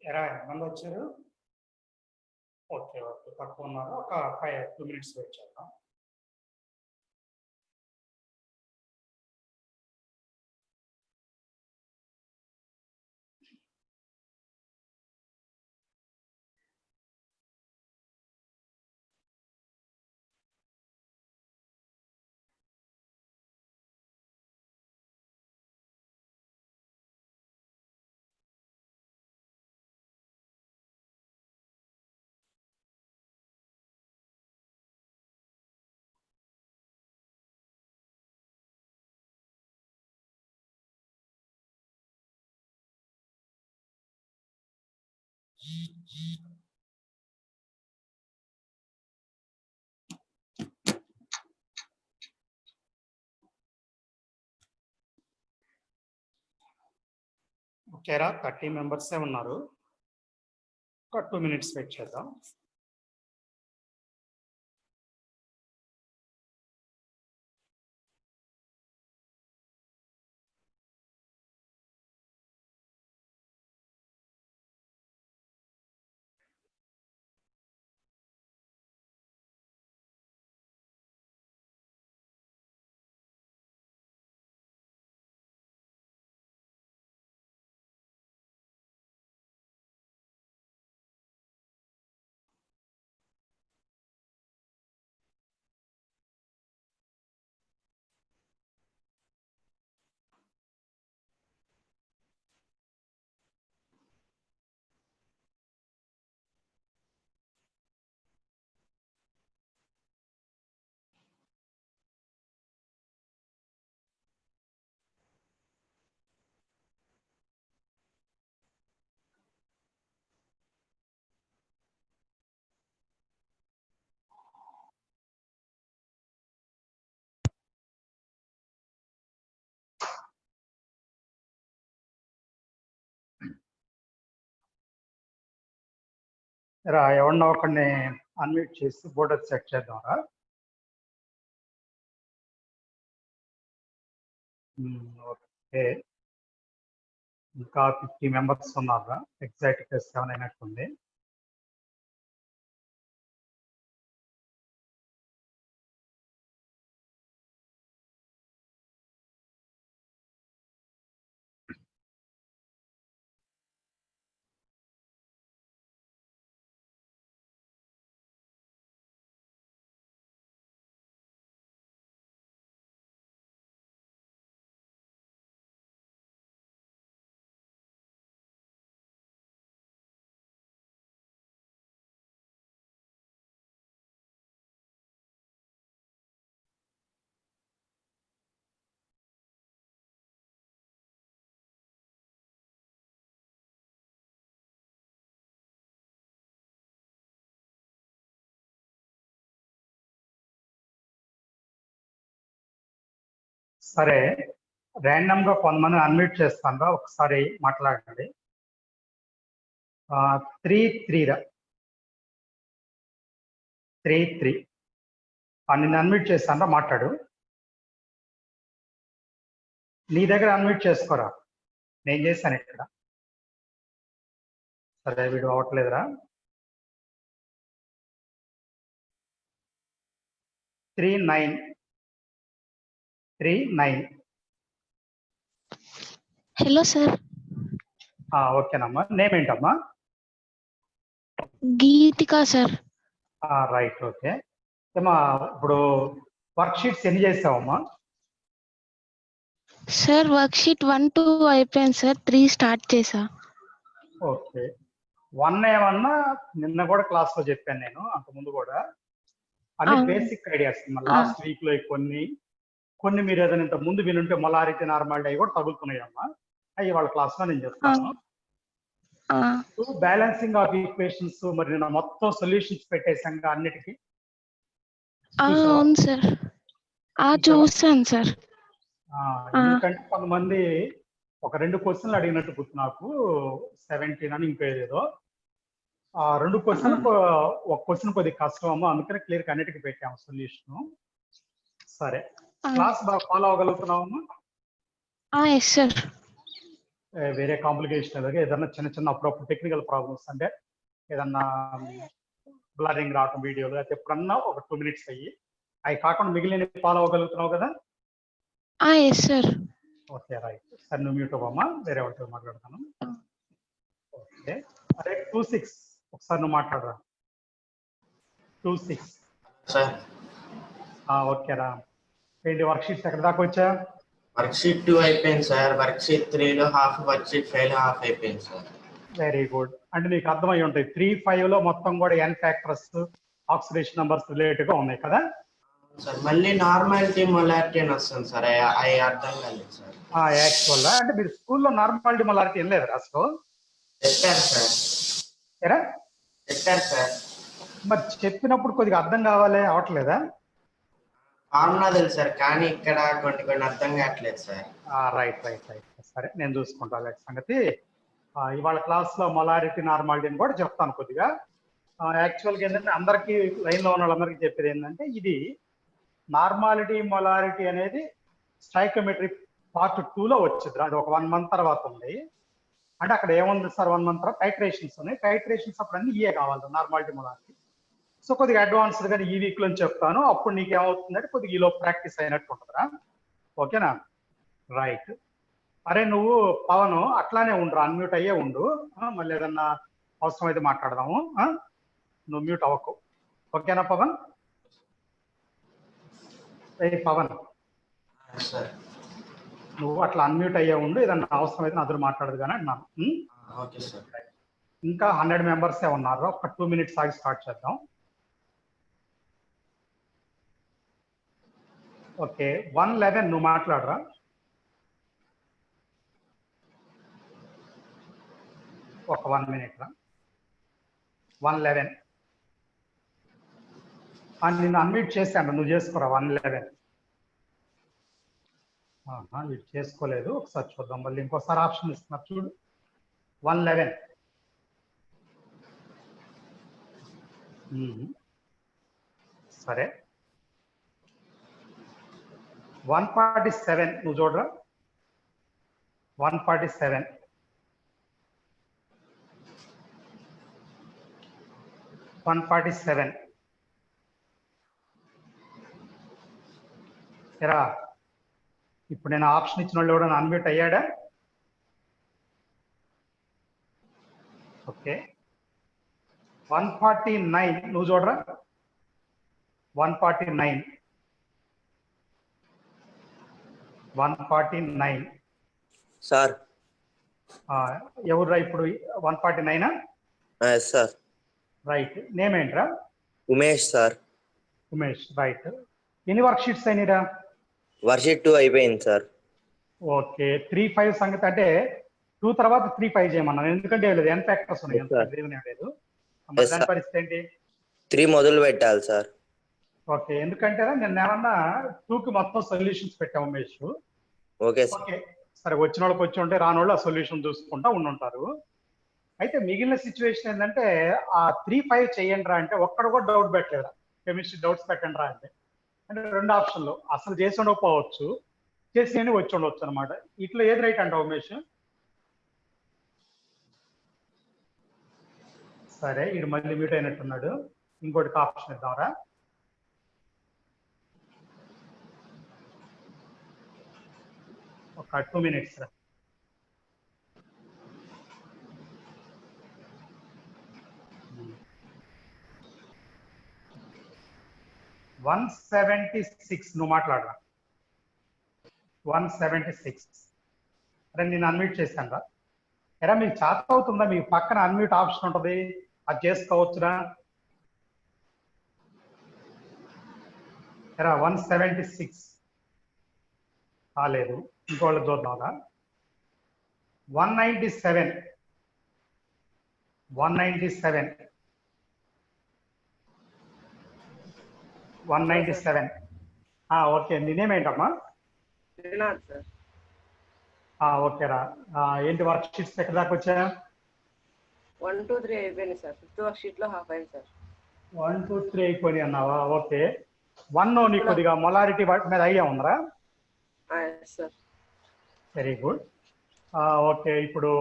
ఎలా ఎంతమంది వచ్చారు? ఓకే ఓకే, తక్కువ ఉన్నారు. ఒక 2 minutes వెయిట్ చేద్దాం. ఓకేరా, 30 మెంబర్సే ఉన్నారు. ఒక 2 minutes వెయిట్ చేద్దాం. రా, ఎవరినో ఒకరిని అన్మ్యూట్ చేసి బోర్డర్ సెట్ చేద్దాంరా. ఓకే, ఇంకా 50 మెంబర్స్ ఉన్నారా? ఎగ్జాక్ట్ 7 అయినట్టుంది. సరే, ర్యాండమ్ గా కొంతమంది అన్మ్యూట్ చేస్తాను, ఒకసారి మాట్లాడండి. 3 రా, 3 నిన్ను అన్మ్యూట్ చేస్తాను, మాట్లాడు. నీ దగ్గర అన్మ్యూట్ చేసుకోరా, నేను చేశాను ఇక్కడ. సరే, వీడు అవ్వట్లేదురా. 39. Hello sir. ఓకేనమ్మా, నేమ్ ఏంటమ్మా? గీతిక సార్. Right, okay. ఏమా, ఇప్పుడు వర్క్ షీట్స్ ఎన్ని చేసావమ్మా? సార్ వర్క్ షీట్ 1, 2 అయిపోయింది సార్, 3 స్టార్ట్ చేసా. ఓకే, 1 ఏమన్నా నిన్న కూడా క్లాస్ లో చెప్పాను నేను, అంతకుముందు కూడా. అన్ని బేసిక్ ఐడియాస్. లాస్ట్ వీక్ లో కొన్ని మీరు ఏదైనా ఇంత ముందు వినుంటే మొలారిటీ నార్మాలిటీ అవి కూడా తగులుతున్నాయమ్మా. అవి వాళ్ళ క్లాస్ లో నేను చెప్తాను. బ్యాలెన్సింగ్ ఆఫ్ ఈక్వేషన్స్, మరి నేను మొత్తం సొల్యూషన్స్ పెట్టేసాం అన్నిటికీ. అవును సార్, చూసాను సార్. ఎందుకంటే కొంతమంది ఒక 2 క్వశ్చన్లు అడిగినట్టు గుర్తు నాకు, 17 అని ఇంకో ఏదో. 2 క్వశ్చన్, ఒక క్వశ్చన్ కొద్దిగా కష్టం అమ్మా, అందుకనే క్లియర్ గా అన్నిటికీ పెట్టాము సొల్యూషన్. సరే, క్లాస్ బాగా ఫాలో అవ్వగలుగుతున్నావమ్మా? Yes sir. వేరే కాంప్లికేషన్ ఏదైనా చిన్న చిన్న అప్పుడప్పుడు టెక్నికల్ ప్రాబ్లమ్స్ అంటే ఏదన్నా బ్లరింగ్ రావటం వీడియోలు అయితే ఎప్పుడన్నా ఒక 2 minutes అయ్యి అవి కాకుండా మిగిలిన ఫాలో అవ్వగలుగుతున్నావు కదా? Yes sir. Okay right. సరే నువ్వు మ్యూట్ అవ్వమ్మా, వేరే వాళ్ళతో మాట్లాడతాను. ఓకే అరే 26 ఒకసారి నువ్వు మాట్లాడరా. 26 సార్. ఓకేరా. ఏంటి వర్క్ షీట్స్ ఎక్కడ దాకా వచ్చా? వర్క్ షీట్ 2 అయిపోయింది సార్. వర్క్ షీట్ 3లో హాఫ్, వర్క్ షీట్ 5లో హాఫ్ అయిపోయింది సార్. Very good. అంటే నీకు అర్థమై ఉంటాయి 3, 5లో మొత్తం కూడా n factors oxidation numbers related గా ఉన్నాయి కదా సార్. మళ్ళీ నార్మాలిటీ మొలారిటీ అని వస్తుంది సార్. అవి అర్థం కాలేదు సార్. యాక్చువల్ అంటే మీరు స్కూల్లో నార్మాలిటీ మొలారిటీ ఏం లేదు అసలు? చెప్పారు సార్. ఏరా చెప్పారు సార్. మరి చెప్పినప్పుడు కొద్దిగా అర్థం కావాలి, అవట్లేదా? ఫార్ములా తెలుసు సార్, కానీ ఇక్కడ కొన్ని అర్థం కావట్లేదు సార్. Right right right. సరే నేను చూసుకుంటా సంగతి. ఇవాళ క్లాస్ లో మొలారిటీ నార్మాలిటీ అని కూడా చెప్తాను కొద్దిగా. యాక్చువల్గా ఏంటంటే అందరికీ లైన్ లో ఉన్న వాళ్ళందరికీ చెప్పేది ఏంటంటే ఇది నార్మాలిటీ మొలారిటీ అనేది స్టైకోమెట్రీ పార్ట్ 2లో వచ్చింది. అది ఒక 1 month తర్వాత ఉంది. అంటే అక్కడ ఏముంది సార్, 1 month తర్వాత టైట్రేషన్స్ ఉన్నాయి. టైట్రేషన్స్ అప్పుడు అన్ని ఇయే కావాలి నార్మాలిటీ మొలారిటీ. సో కొద్దిగా అడ్వాన్స్డ్ గా ఈ వీక్ లో చెప్తాను. అప్పుడు నీకు ఏమవుతుందంటే కొద్దిగా ఈలో ప్రాక్టీస్ అయినట్టు ఉంటుందిరా. ఓకేనా? రైట్. అరే నువ్వు పవన్ అట్లానే ఉండరు, అన్మ్యూట్ అయ్యే ఉండు. మళ్ళీ ఏదన్నా అవసరం అయితే మాట్లాడదాము. నువ్వు మ్యూట్ అవ్వకు. ఓకేనా పవన్? పవన్ నువ్వు అట్లా అన్మ్యూట్ అయ్యే ఉండు, ఏదన్నా అవసరం అయితే అదురు మాట్లాడదు కానీ అన్నాను. ఇంకా 100 members ఉన్నారు. ఒక 2 minutes ఆగి స్టార్ట్ చేద్దాం. ఓకే 111 నువ్వు మాట్లాడరా. ఒక 1 minute రా. 111 నిన్ను అన్మ్యూట్ చేశాను, నువ్వు చేసుకోరా. 111 ఇది చేసుకోలేదు. ఒకసారి చూద్దాం, మళ్ళీ ఇంకోసారి ఆప్షన్ ఇస్తున్నారు చూడు. 111 సరే. 147 నువ్వు చూడరా. 147 147 ఎరా. ఇప్పుడు నేను ఆప్షన్ ఇచ్చిన వాళ్ళు ఎవడన్నా అన్మ్యూట్ అయ్యాడా? ఓకే 149 నువ్వు చూడరా. 149 సార్. ఎవరురా ఇప్పుడు 149? సార్. రైట్. నేమ్ ఏంట్రా? ఉమేష్ సార్. ఉమేష్ రైట్. ఎన్ని వర్క్ షీట్స్ అయినాయిరా? వర్క్ షీట్ 2 అయిపోయింది సార్. ఓకే 3, 5 సంగతి అంటే 2 తర్వాత 3, 5 చేయమన్నాను. ఎందుకంటే లేదు n ఫ్యాక్టర్స్ ఉన్నాయి, లేదు. దాని పరిస్థితి ఏంటి? 3 మొదలు పెట్టాలి సార్. ఓకే ఎందుకంటే నేను ఏమన్నా 2కి మొత్తం సొల్యూషన్స్ పెట్టాము ఉమేష్. Okay sir. ఓకే సరే, వచ్చిన వాళ్ళకి వచ్చి ఉంటే రాని వాళ్ళు ఆ సొల్యూషన్ చూసుకుంటా ఉండుంటారు. అయితే మిగిలిన సిచ్యువేషన్ ఏంటంటే ఆ 3, 5 చేయండి రా అంటే ఒక్కడ కూడా డౌట్ పెట్టలేదురా. కెమిస్ట్రీ డౌట్స్ పెట్టండి రా అంటే 2 ఆప్షన్లు అసలు చేసి ఉండకపోవచ్చు, చేసి వచ్చి ఉండవచ్చు అనమాట. ఇట్లా ఏది రైట్ అంటావు ఉమేష్? సరే ఇది మళ్ళీ మ్యూట్ అయినట్టున్నాడు. ఇంకోటి ఆప్షన్ ఇద్దాంరా. ఒక 2 minutes రా. $176 నువ్వు మాట్లాడరా. 176 అరే నేను అన్మ్యూట్ చేశాను రా. ఎరా మీకు చేత అవుతుందా? మీకు పక్కన అన్మ్యూట్ ఆప్షన్ ఉంటుంది, అది చేసుకోవచ్చురా. ఎరా 176 కాలేదు. ఇంకోళ్ళు చూద్దాంరా. 197 ఓకే నేనేమేంటమ్మా? ఓకేరా. ఏంటి వర్క్ షీట్స్ ఎక్కడ దాకా వచ్చా? 1, 2, 3 అయిపోయింది సార్. 5th వర్క్ షీట్ లో హాఫ్ అయింది సార్. 1, 2, 3 అయిపోయి అన్నావా? ఓకే 1 నీకు కొద్దిగా మొలారిటీ మీద ఐడియా ఉందరా? సార్. Very good. ఓకే, ఇప్పుడు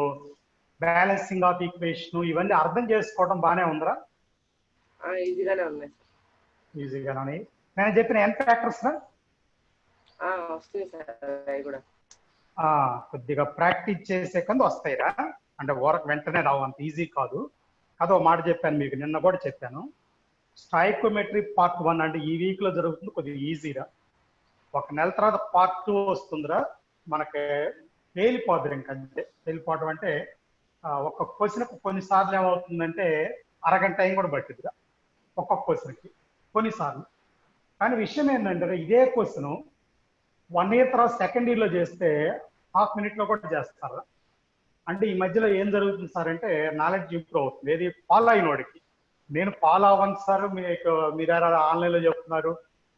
బ్యాలెన్సింగ్ ఆఫ్ ఈక్వేషన్ ఇవన్నీ అర్థం చేసుకోవడం బాగానే ఉందిరా? ఈజీగానే ఉన్నాయి ఈజీగానే. నేను చెప్పిన ఎన్ ఫ్యాక్టర్స్ సార్. వస్తుంది సార్ అవి కూడా. కొద్దిగా ప్రాక్టీస్ చేసే కింద వస్తాయిరా, అంటే ఊరకు వెంటనే రావు, అంత ఈజీ కాదు. అదో మాట చెప్పాను మీకు, నిన్న కూడా చెప్పాను. స్టాయికోమెట్రీ పార్ట్ 1 అంటే ఈ వీక్ లో జరుగుతుంది, కొద్దిగా ఈజీరా. ఒక నెల తర్వాత పార్ట్ 2 వస్తుందిరా, మనకి తేలిపోద్ది. ఇంకంటే తేలిపోవడం అంటే ఒక్కొక్క క్వశ్చన్కి కొన్నిసార్లు ఏమవుతుందంటే అరగంట టైం కూడా పట్టిద్దిరా ఒక్కొక్క క్వశ్చన్కి కొన్నిసార్లు. కానీ విషయం ఏంటంటే ఇదే క్వశ్చన్ 1 ఇయర్ తర్వాత సెకండ్ ఇయర్లో చేస్తే హాఫ్ మినిట్లో కూడా చేస్తారు. అంటే ఈ మధ్యలో ఏం జరుగుతుంది సార్ అంటే నాలెడ్జ్ ఇంప్రూవ్ అవుతుంది. ఏది ఫాలో అయినోడికి. నేను ఫాలో అవ్వను సార్, మీరు ఆన్లైన్లో చెప్తున్నారు,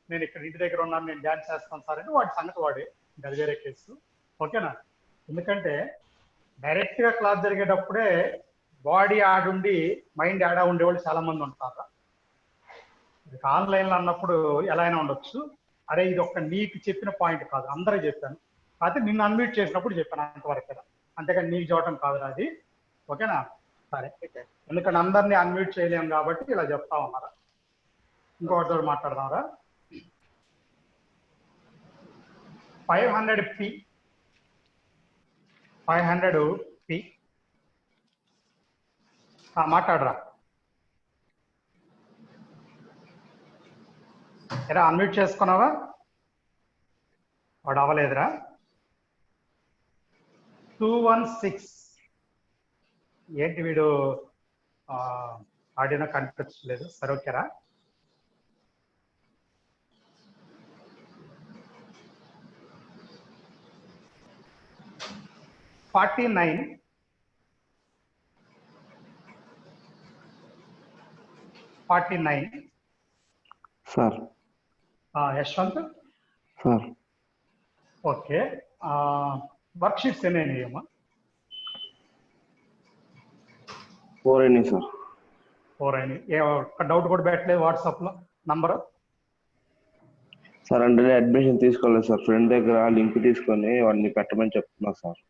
నేను ఇక్కడ ఇంటి దగ్గర ఉన్నాను, నేను డ్యాన్స్ చేస్తాను సార్ అంటే వాడి సంగతి వాడే, అది వేరే కేసు. ఓకేనా? ఎందుకంటే డైరెక్ట్గా క్లాస్ జరిగేటప్పుడే బాడీ ఆడుండి మైండ్ ఆడా ఉండేవాళ్ళు చాలా మంది ఉంటారు. ఆన్లైన్లో అన్నప్పుడు ఎలా అయినా ఉండొచ్చు. అరే ఇది ఒక్క నీకు చెప్పిన పాయింట్ కాదు, అందరూ చెప్పాను, అయితే నిన్ను అన్మ్యూట్ చేసినప్పుడు చెప్పాను అంతవరకు, అంతేకాని నీకు చూడటం కాదురా అది. ఓకేనా? సరే, ఎందుకంటే అందరినీ అన్మ్యూట్ చేయలేము కాబట్టి ఇలా చెప్తా ఉన్నారా. ఇంకొకటితో మాట్లాడదాంరా. 500p 500p మాట్లాడరా. ఎలా అన్మ్యూట్ చేసుకున్నావా? వాడు అవ్వలేదురా. 216 ఏంటి వీడు ఆడియో కనిపించలేదు. సరే ఓకేరా. $49 sir. Yashwant sir. Okay, work sheets ఎన్ని అయినాయమ్మా? 4 అయినాయి సార్. 4 అయినాయి. ఒక్క డౌట్ కూడా పెట్టలేదు వాట్సాప్లో నంబరు? సార్ అంటే అడ్మిషన్ తీసుకోలేదు సార్, ఫ్రెండ్ దగ్గర లింక్ తీసుకొని వాడిని పెట్టమని చెప్తున్నా సార్.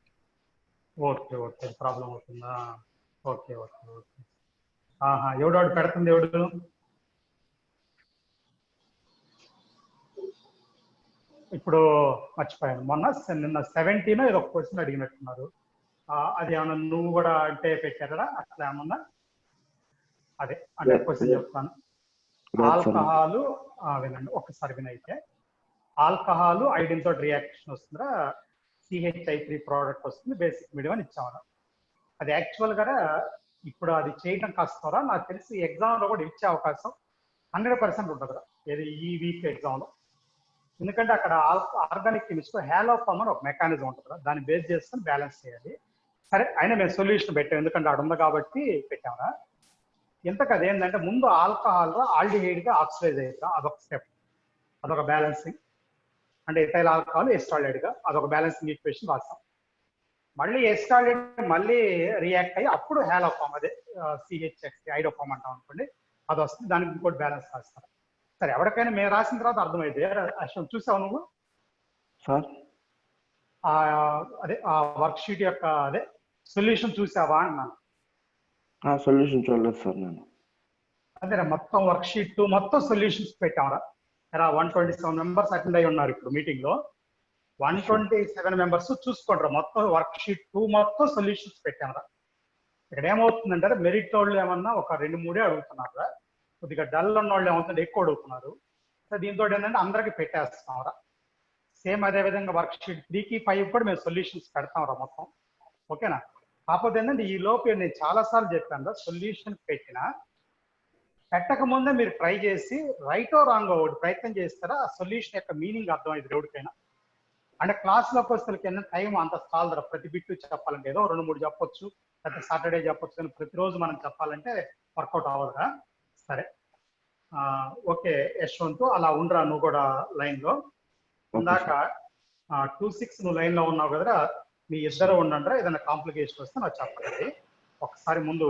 ఓకే ఓకే, ప్రాబ్లం అవుతుందా? Okay okay okay. ఎవడు పెడుతుంది ఎవడు? ఇప్పుడు మర్చిపోయాను, నిన్న 17 ఏదో ఒక క్వశ్చన్ అడిగినట్టున్నారు. అది ఏమన్నా నువ్వు కూడా అంటే పెట్టారా అట్లా ఏమన్నా? అదే అంటే క్వశ్చన్ చెప్తాను. ఆల్కహాలు వినండి ఒకసారి వినైతే. ఆల్కహాల్ ఐడిన్ తోటి రియాక్షన్ వస్తుందా, CH3 ప్రోడక్ట్ వస్తుంది, బేసిక్ మీడియం అని ఇచ్చామరా. అది యాక్చువల్ గా ఇప్పుడు అది చేయడం కష్టంరా, నాకు తెలిసి ఎగ్జామ్ లో కూడా ఇచ్చే అవకాశం 100% ఉంటుందిరా, ఏది ఈ వీక్ ఎగ్జామ్ లో. ఎందుకంటే అక్కడ ఆర్గానిక్ కెమిస్ట్రీ హ్యాలోఫామ్ అని ఒక మెకానిజం ఉంటుంది, దాన్ని బేస్ చేసుకుని బ్యాలెన్స్ చేయాలి. సరే అయినా మేము సొల్యూషన్ పెట్టాం, ఎందుకంటే అక్కడ ఉంది కాబట్టి పెట్టామరా. ఇంతకు అదేంటంటే ముందు ఆల్కహాల్ ఆల్డిహైడ్ గా ఆక్సిడైజ్ అవుతుందా, అదొక స్టెప్, అదొక బ్యాలెన్సింగ్. అంటే ఎథైల్ ఆల్కహాల్ ఎస్టాల్డైడ్ గా అదొక బ్యాలెన్సింగ్ ఈక్వేషన్ రాస్తాం. మళ్ళీ ఎస్టాల్డైడ్ మళ్ళీ రియాక్ట్ అయ్యి అప్పుడు హ్యాలోఫామ్, అదే CH ఐడోఫామ్ అంటాం అనుకోండి, అది వస్తుంది, దానికి ఇంకోటి బ్యాలెన్స్ రాస్తారు. సరే ఎవరికైనా మేము రాసిన తర్వాత అర్థమైతే అశ్వం చూసావు నువ్వు సార్? అదే ఆ వర్క్ షీట్ యొక్క అదే సొల్యూషన్ చూసావా అన్నాను. సొల్యూషన్ చూడలేదు సార్ నేను. అదేరా మొత్తం వర్క్ షీట్ మొత్తం సొల్యూషన్స్ పెట్టామరా. 127 మెంబర్స్ అటెండ్ అయి ఉన్నారు ఇప్పుడు మీటింగ్ లో. 127 మెంబర్స్ చూసుకోండి, మొత్తం వర్క్ షీట్ 2 మొత్తం సొల్యూషన్స్ పెట్టామరా. ఇక్కడ ఏమవుతుందంటే మెరిట్ వాళ్ళు ఏమన్నా ఒక 2-3 అడుగుతున్నారు, కొద్దిగా డల్ ఉన్న వాళ్ళు ఏమవుతుంది ఎక్కువ అడుగుతున్నారు. సో దీంతో ఏంటంటే అందరికి పెట్టేస్తున్నారా. సేమ్ అదే విధంగా వర్క్ షీట్ 3కి 5 కూడా మేము సొల్యూషన్స్ పెడతాంరా మొత్తం. ఓకేనా? కాకపోతే ఏంటంటే ఈ లోపు నేను చాలాసార్లు చెప్పాను, సొల్యూషన్ పెట్టక ముందే మీరు ట్రై చేసి రైటో రాంగో ఒకటి ప్రయత్నం చేస్తారా, ఆ సొల్యూషన్ యొక్క మీనింగ్ అర్థమైంది ఎవరికైనా. అంటే క్లాస్లోకి వస్తే టైం అంత చాలదరా, ప్రతి బిట్టు చెప్పాలంటే ఏదో 2-3 చెప్పొచ్చు, లేకపోతే సాటర్డే చెప్పొచ్చు, కానీ ప్రతిరోజు మనం చెప్పాలంటే వర్కౌట్ అవ్వదురా. సరే ఓకే యశ్వంత్, అలా ఉండరా నువ్వు కూడా లైన్లో. ఇందాక 26 నువ్వు లైన్లో ఉన్నావు కదరా, మీ ఇద్దరు ఉండండిరా, ఏదైనా కాంప్లికేషన్ వస్తే నాకు చెప్పండి. ఒకసారి ముందు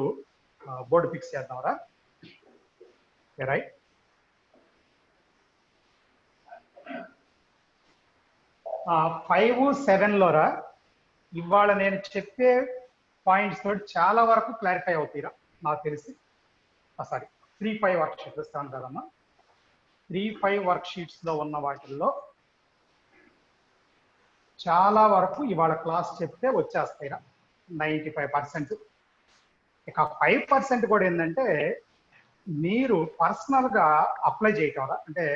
బోర్డు ఫిక్స్ చేద్దాంరా. రైట్, ఆ 5, 7లోరా ఇవాళ నేను చెప్పే పాయింట్స్ తోటి చాలా వరకు క్లారిఫై అవుతాయిరా నాకు తెలిసి. సారీ 3-5 వర్క్ షీట్స్ ఇస్తాను కదమ్మా. 3-5 వర్క్ షీట్స్ లో ఉన్న వాటిల్లో చాలా వరకు ఇవాళ క్లాస్ చెప్తే వచ్చేస్తాయిరా 95%. ఇక 5% కూడా ఏంటంటే మీరు పర్సనల్ గా అప్లై చేయటం, అంటే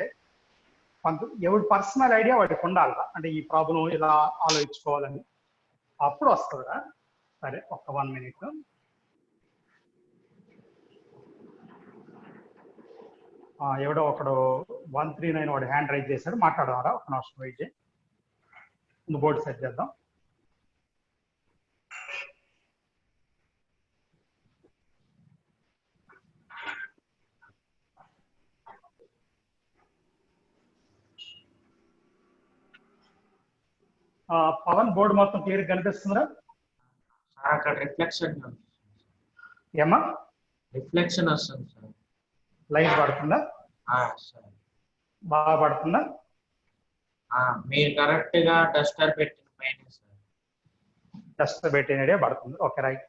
ఎవరి పర్సనల్ ఐడియా వాడికి ఉండాలిరా. అంటే ఈ ప్రాబ్లం ఇలా ఆలోచించుకోవాలని అప్పుడు వస్తుందిరా. సరే ఒక్క 1 minute. ఎవడో ఒకడు 139 వాడు హ్యాండ్ రైజ్ చేశాడు, మాట్లాడదాంరా. ఒక నిమిషం వెయిట్ చేయి, ముందు బోర్డు సెట్ చేద్దాం. పవన్ బోర్డు మొత్తం క్లియర్ కనిపిస్తుందా? అక్కడ రిఫ్లెక్షన్ ఏమా రిఫ్లెక్షన్ వస్తుంది సార్. లైట్ పడుతుందా? సార్ బాగా పడుతుందా? మీరు కరెక్ట్ గా డస్టర్ పెట్టిన పైన సార్. డస్ట్ పెట్టినడే పడుతుంది. Okay right.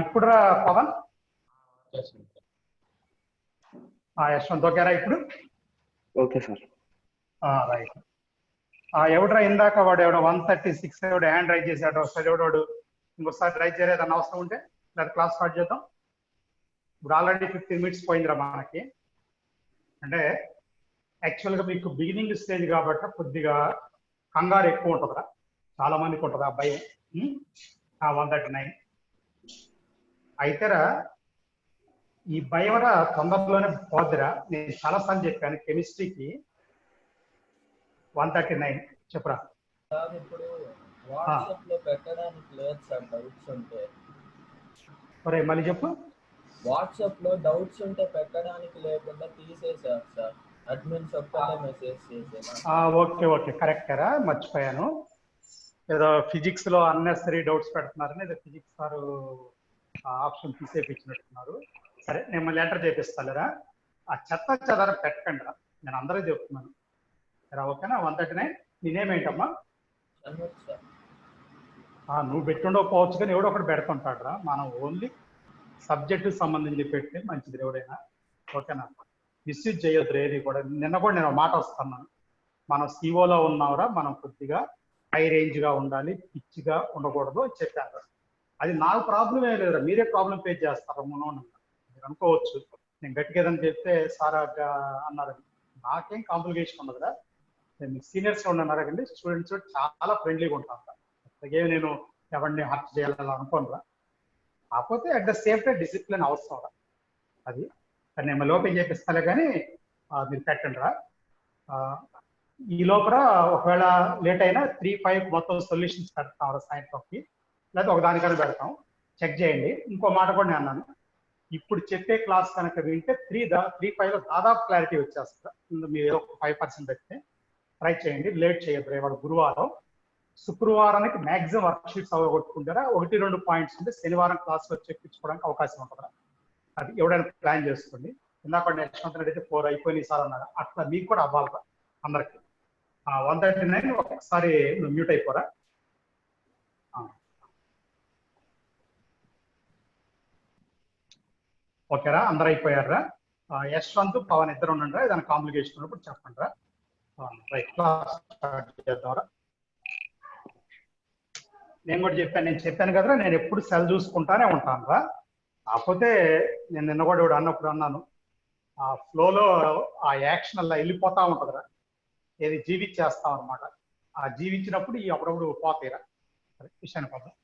ఇప్పుడు రా పవన్. యశ్వంత్ ఓకేరా ఇప్పుడు? Okay sir. రైట్. ఎవడరా ఇందాక వాడు ఎవడో 136 ఎవడు హ్యాండ్ రైజ్ చేశాడు, ఒకసారి ఎవడోడు ఇంకోసారి రైజ్ చేయలేదన్న అవసరం ఉంటే లేదా క్లాస్ స్టార్ట్ చేద్దాం. ఇప్పుడు ఆల్రెడీ 15 minutes పోయిందిరా మనకి. అంటే యాక్చువల్గా మీకు బిగినింగ్ స్టేజ్ కాబట్టి కొద్దిగా కంగారు ఎక్కువ ఉంటుందిరా, చాలా మందికి ఉంటుంది ఆ భయం. 139 అయితేరా ఈ భయంరా తొందరలోనే పోద్దిరా. నేను చాలాసార్లు చెప్పాను కెమిస్ట్రీకి 139 చెప్పురా. సార్ ఇప్పుడు వాట్సాప్ లో పెట్టడానికి లేదు సార్ డౌట్స్ ఉంటే. ఒరే మళ్ళీ చెప్పు. వాట్సాప్ లో డౌట్స్ ఉంటే పెట్టడానికి లేకుండా తీసేసారు సార్. అడ్మిన్స్ ఒక్కటే మెసేజ్ చేసేనా. ఓకే ఓకే కరెక్టరా, మర్చిపోయాను. ఏదో ఫిజిక్స్ లో అన్నెసరీ డౌట్స్ పెడుతున్నారని ఏదో ఫిజిక్స్ సార్ ఆప్షన్ తీసేపించినట్టున్నారు. సరే నేను మళ్ళీ ఎంటర్ చేపిస్తాలేరా. ఆ చెత్త చెదారం పెట్టకండి రా, నేను అందరూ చెప్తున్నాను. సరే ఓకేనా? 139 నేనేమేంటమ్మా? నువ్వు పెట్టుండకపోవచ్చు కానీ ఎవడో ఒకటి పెడుతుంటాడు రా. మనం ఓన్లీ సబ్జెక్టు సంబంధించి పెడితే మంచిది ఎవడైనా. ఓకేనా? మిస్యూజ్ చేయొద్దు ఏది కూడా. నిన్న కూడా నేను మాట వస్తున్నాను, మనం సిఓలో ఉన్నావురా, మనం కొద్దిగా హై రేంజ్గా ఉండాలి, పిచ్చిగా ఉండకూడదు అని చెప్పాను. అది నాకు ప్రాబ్లం ఏ లేదురా, మీరే ప్రాబ్లం ఫేస్ చేస్తారు. మీరు అనుకోవచ్చు నేను గట్టిగా ఏదని చెప్తే సారా అన్నారు. నాకేం కాంప్లికేషన్ ఉండదురా. నేను సీనియర్స్ ఉన్నారు కండి, స్టూడెంట్స్ చాలా ఫ్రెండ్లీగా ఉంటాను. అలాగే నేను ఎవరిని హర్ట్ చేయాలని అనుకోనురా. కాకపోతే at the same time discipline అవసరం రా. అది నేను మళ్ళీ ఓపెన్ చేపిస్తాలే కానీ మీరు పెట్టండి రా. ఈ లోపల ఒకవేళ లేట్ అయినా 3-5 మొత్తం సొల్యూషన్స్ పెడతాం రా సాయంత్రంకి, లేదా ఒక దానికన్నా పెడతాం. చెక్ చేయండి. ఇంకో మాట కూడా నేను అన్నాను, ఇప్పుడు చెప్పే క్లాస్ కనుక వింటే 3-5లో దాదాపు క్లారిటీ వచ్చేస్తుంది. మీరు ఏదో 5% పెడితే ట్రై చేయండి, లేట్ చేయొద్దు. రేపు గురువారం, శుక్రవారానికి మ్యాక్సిమం వర్క్ షీట్స్ అవగొట్టుకుంటారా. 1-2 పాయింట్స్ ఉంటే శనివారం క్లాస్లో చెప్పించుకోవడానికి అవకాశం ఉంటుందా. అది ఎవడైనా ప్లాన్ చేసుకోండి. ఇందాక యశ్వంత్ రెడ్డి అయితే 4 అయిపోయినాయి సార్ అన్నారు. అట్లా మీకు కూడా అవ్వాలి అందరికి. 139 ఒకసారి నువ్వు మ్యూట్ అయిపోరా. ఓకేరా, అందరు అయిపోయారా? యశ్వంత్ పవన్ ఇద్దరు ఉండండి, ఏదైనా కాంప్లికేషన్ ఉన్నప్పుడు చెప్పండి రా. రైట్, క్లాస్ స్టార్ట్ చేద్దాంరా. నేను కూడా నేను చెప్పాను కదరా, నేను ఎప్పుడు సెల్ చూసుకుంటానే ఉంటాను రా. కాకపోతే నేను నిన్న కూడా అన్నప్పుడు అన్నాను, ఆ ఫ్లోలో ఆ యాక్షన్ అలా వెళ్ళిపోతా ఉంటుందిరా. ఏది జీవించేస్తాం అనమాట. ఆ జీవించినప్పుడు ఈ అప్పుడప్పుడు పోతాయిరా. సరే విషయానికి పోతాం.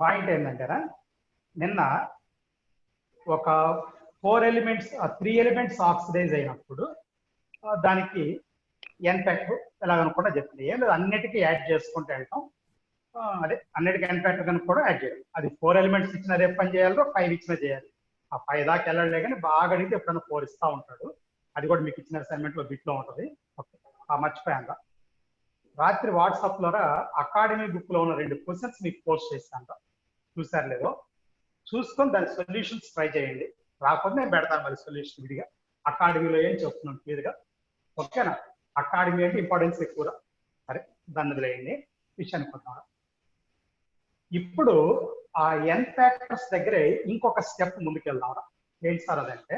పాయింట్ ఏంటంటేరా, నిన్న ఒక 4 ఎలిమెంట్స్ 3 ఎలిమెంట్స్ ఆక్సిడైజ్ అయినప్పుడు దానికి ఎన్ఫాక్ట్ ఎలాగనుకుండా చెప్తుంది. ఏం లేదు, అన్నిటికీ యాడ్ చేసుకుంటూ వెళ్తాం. అదే అన్నిటికీ ఎన్ఫాక్ట్ కనుక కూడా యాడ్ చేయాలి. అది 4 ఎలిమెంట్స్ ఇచ్చినా రేపు పని చేయాలి, 5 ఇచ్చినా చేయాలి. ఆ 5 దాకా వెళ్ళలే కానీ బాగా అడిగితే ఎప్పుడైనా 4 ఇస్తూ ఉంటాడు. అది కూడా మీకు ఇచ్చిన అసైన్మెంట్లో బిట్లో ఉంటుంది. ఓకే, మర్చిపోయాను. రాత్రి వాట్సాప్లో అకాడమీ బుక్లో ఉన్న 2 క్వశ్చన్స్ మీకు పోస్ట్ చేశాను, చూసారు లేదో. చూసుకొని దాని సొల్యూషన్స్ ట్రై చేయండి. రాకపోతే నేను పెడతాను మరి సొల్యూషన్ విడిగా. అకాడమీలో ఏం చెప్తున్నాను క్లియర్గా. ఓకేనా? అకాడమీ అంటే ఇంపార్టెన్స్ ఎక్కువ. సరే, దాన్ని వదిలేయండి, విషయానికి వద్దాం. ఇప్పుడు ఆ ఎన్ ఫ్యాక్టర్స్ దగ్గరే ఇంకొక స్టెప్ ముందుకెళ్దాం. ఏంటి సార్ అదంటే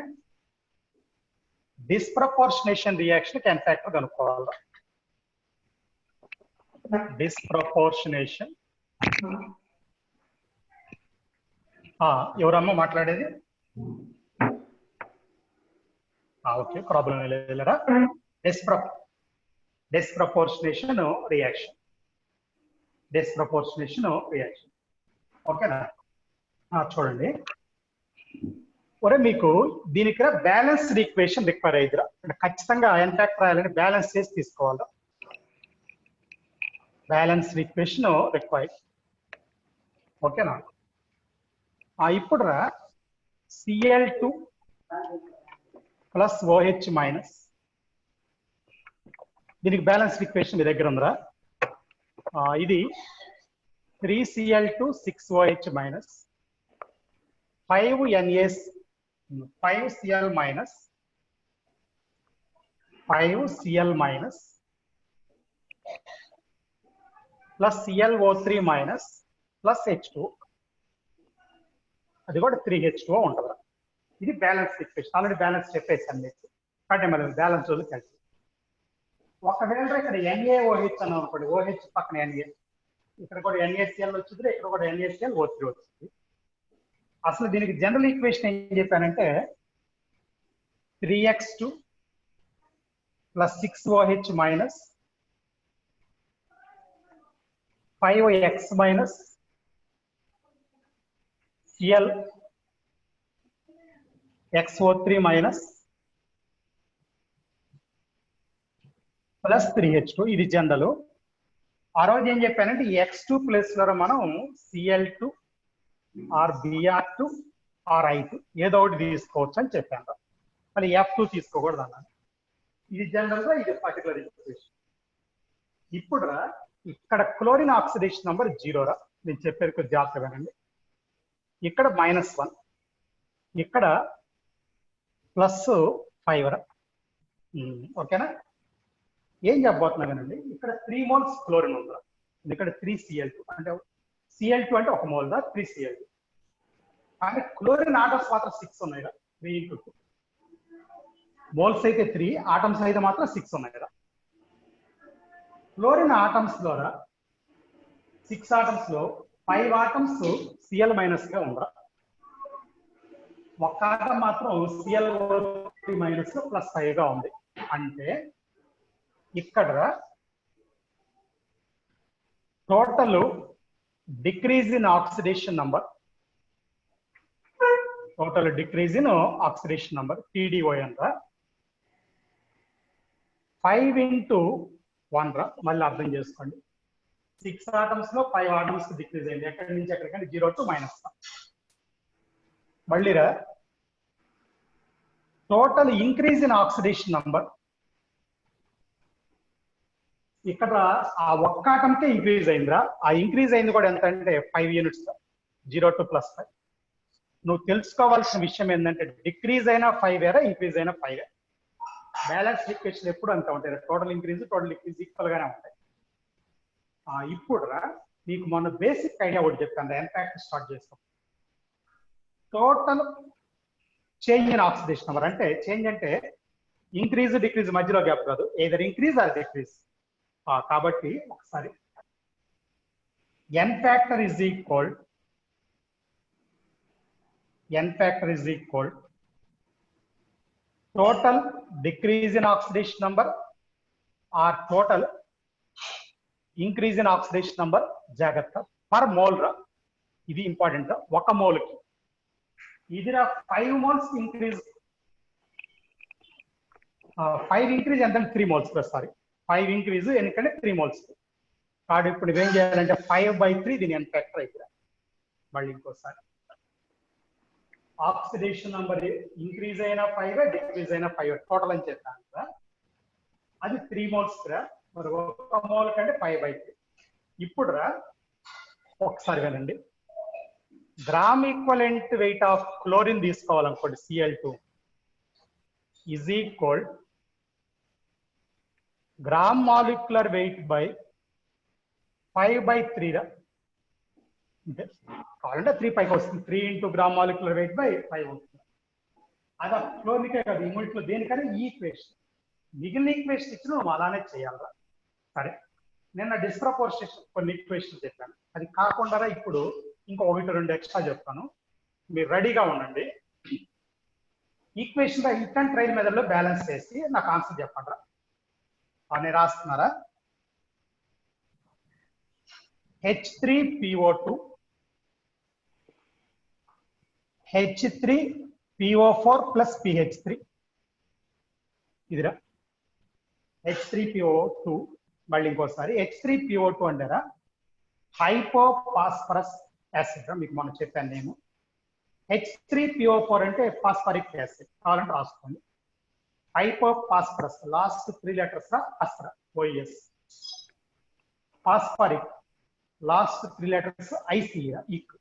డిస్ప్రపోర్షనేషన్ రియాక్షన్ ఎన్ ఫ్యాక్టర్ కనుక్కోవాలి. డిస్ప్రపోర్షనేషన్. ఎవరమ్మా మాట్లాడేది? ఓకే, ప్రాబ్లం లేదురా. డిస్ప్రపోర్షనేషన్ రియాక్షన్. డిస్ప్రపోర్షనేషన్ రియాక్షన్. ఓకేనా? చూడండి, ఒరే మీకు దీనికి బ్యాలెన్స్డ్ ఈక్వేషన్ రిక్వైర్ అయ్యిద్దిరా. అంటే ఖచ్చితంగా ఎన్ ఫ్యాక్టర్ రాయాలని బ్యాలెన్స్ చేసి తీసుకోవాలి. Balanced equation required. ఓకేనా? ఇప్పుడు Cl2 ప్లస్ OH మైనస్, దీనికి బ్యాలెన్స్డ్ ఈక్వేషన్ మీ దగ్గర ఉందిరా. ఇది 3Cl2 6OH minus 5Cl minus 5Cl minus plus ClO3 minus plus H2, అది కూడా 3H2 ఉంటుంది. ఇది బ్యాలెన్స్ ఈక్వేషన్. ఆల్రెడీ బ్యాలెన్స్ చెప్పేసాను మీకు. కాబట్టి మరి బ్యాలెన్స్ రోజు కలిసి ఒకవేళ ఇక్కడ NaOH అని అనుకోండి, OH పక్కన Na, ఇక్కడ కూడా NaCl వచ్చింది, ఇక్కడ కూడా NaClO3 వచ్చింది. అసలు దీనికి జనరల్ ఈక్వేషన్ ఏం చెప్పానంటే 3x2 plus 6OH minus 5x minus Cl XO3 minus plus 3H2, ఇది జనరల్. ఆ రోజు ఏం చెప్పానంటే ఈ X2 ప్లస్ లో మనం Cl2 are Br2 are I2 ఏదో ఒకటి తీసుకోవచ్చు అని చెప్పాను. మళ్ళీ F2 తీసుకోకూడదు అన్నాను. ఇది జనరల్ గా, ఇది పర్టికులర్ ఈక్వేషన్. ఇప్పుడు ఇక్కడ క్లోరిన్ ఆక్సిడేషన్ నంబర్ 0 రా. నేను చెప్పేది కొంచెం జాగ్రత్తగా వినండి. ఇక్కడ -1, ఇక్కడ +5 రా. ఓకేనా? ఏం చెప్పబోతున్నా వినండి. ఇక్కడ 3 మోల్స్ క్లోరిన్ ఉందా, ఇక్కడ 3Cl2 అంటే Cl2 అంటే 1 మోల్ దా 3Cl2. కానీ క్లోరిన్ ఆటమ్స్ మాత్రం 6 ఉన్నాయి. 3 × 2 మోల్స్ అయితే 3, ఆటమ్స్ అయితే మాత్రం 6 ఉన్నాయి కదా. క్లోరిన్ ఆటమ్స్ ద్వారా 6 ఆటమ్స్ లో 5 ఆటమ్స్ Cl మైనస్ గా ఉందా, ఒక ఆటం మాత్రం ClO3 మైనస్ +5 గా ఉంది. అంటే ఇక్కడ total decrease in oxidation number, total decrease in oxidation number TDO ఎంత 5 × 1 రా. మళ్ళీ అర్థం చేసుకోండి. 6 ఆటమ్స్ లో 5 ఆటమ్స్ డిక్రీజ్ అయింది. ఎక్కడి నుంచి ఎక్కడికంటే 0 to -1. మళ్ళీరా total increase in oxidation number, ఇక్కడ ఆ ఒక్క ఆటంకే ఇంక్రీజ్ అయిందిరా. ఆ ఇంక్రీజ్ అయింది కూడా ఎంత అంటే 5 యూనిట్స్, 0 to +5. నువ్వు తెలుసుకోవాల్సిన విషయం ఏంటంటే డిక్రీజ్ అయినా 5 ఇంక్రీజ్ అయినా 5. బ్యాలెన్స్ ఈక్వేషన్ ఎప్పుడు అంత ఉంటాయి. Total increase total decrease equal గానే ఉంటాయి. ఇప్పుడు మీకు మొన్న బేసిక్ ఐడియా ఒకటి చెప్తాను. ఎన్ ఫ్యాక్టర్ స్టార్ట్ చేస్తాం. Total change in oxidation number అంటే, చేంజ్ అంటే ఇంక్రీజ్ డిక్రీజ్ మధ్యలో గ్యాప్ కాదు, ఏదర్ ఇంక్రీజ్ ఆర్ డిక్రీజ్. కాబట్టి ఒకసారి N factor is equal total decrease in oxidation number or total increase in oxidation number. జాగ్రత్త, per mole రా. ఇది ఇంపార్టెంట్. ఒక మోల్ కి ఇది 5 మోల్స్ ఇంక్రీజ్, 5 ఇంక్రీజ్ ఎంత 3 మోల్స్. సారీ, 5 ఇంక్రీజ్ ఎందుకంటే 3 మోల్స్. కాబట్టి ఇప్పుడు ఏం చేయాలంటే 5/3 దీని ఎన్ ఫ్యాక్టర్ అయిపోయింది. మళ్ళీ ఇంకోసారి ఆక్సిడేషన్ నంబర్ ఇంక్రీజ్ అయినా 5, డిక్రీజ్ అయినా 5, టోటల్ అని చెప్తాను కదా. అది 3 మోల్స్ రా. మరి ఒక మోల్ కంటే 5/3. ఇప్పుడు రా ఒకసారి వినండి. Gram equivalent weight of chlorine తీసుకోవాలనుకోండి Cl2 is equal gram molecular weight by 5/3 అంటే కావాలంటే 3 పైకి వస్తుంది. 3 into gram molecular weight by 5 ఉంటుంది. అది క్లోరినికే కాదు ఈ మూడిట్లో దేనికైనా ఈ ఈక్వేషన్. మిగిలిన ఈక్వేషన్ ఇచ్చిన నువ్వు అలానే చేయాలరా. సరే నిన్న డిస్ప్రపోర్షనేషన్ కొన్ని ఈక్వేషన్ చెప్పాను. అది కాకుండా ఇప్పుడు ఇంకో 1-2 ఎక్స్ట్రా చెప్తాను. మీరు రెడీగా ఉండండి. ఈక్వేషన్ ఇట్ అండ్ ట్రైల్ మెథడ్లో బ్యాలెన్స్ చేసి నాకు ఆన్సర్ చెప్పండి రా. అని రాస్తున్నారా? H3PO2 H3PO4 ప్లస్ PH3 ఇదిరా H3PO2. మళ్ళీ ఇంకోసారి H3PO2 అంటారా హైపోఫాస్ఫరస్ యాసిడ్ రా. మీకు మనం చెప్పాను నేను. H3PO4 అంటే ఫాస్ఫరిక్ యాసిడ్. కావాలంటే రాసుకోండి. హైపోఫాస్ఫరస్ లాస్ట్ 3 లెటర్స్ రా అస్త్ర OES. Phosphoric last 3 letters IC ఈక్.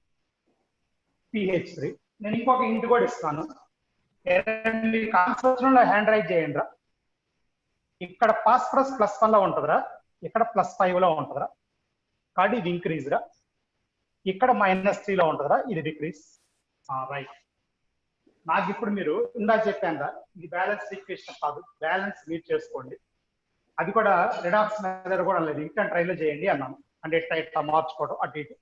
PH3. నేను ఇంకొక ఇంటి కూడా ఇస్తాను. కాన్సెప్ట్లో హ్యాండ్ రైట్ చేయండి రా. ఇక్కడ ఫాస్ఫరస్ +1 లో ఉంటుందిరా, ఇక్కడ +5 లో ఉంటుందిరా. కాబట్టి ఇది ఇంక్రీజ్ రా. ఇక్కడ -3 లో ఉంటుందిరా, ఇది డిక్రీజ్. రైట్. నాకు ఇప్పుడు మీరు ఇందా చెప్పాను రా, ఇది బ్యాలెన్స్ ఈక్వేషన్ కాదు, బ్యాలెన్స్ మీరు చేసుకోండి. అది కూడా రిడాక్స్ మెథడ్ కూడా లేదు, ఇట్ అండ్ ట్రైలో చేయండి అన్నాను. అంటే ఇట్లా మార్చుకోవడం అటు ఇటు.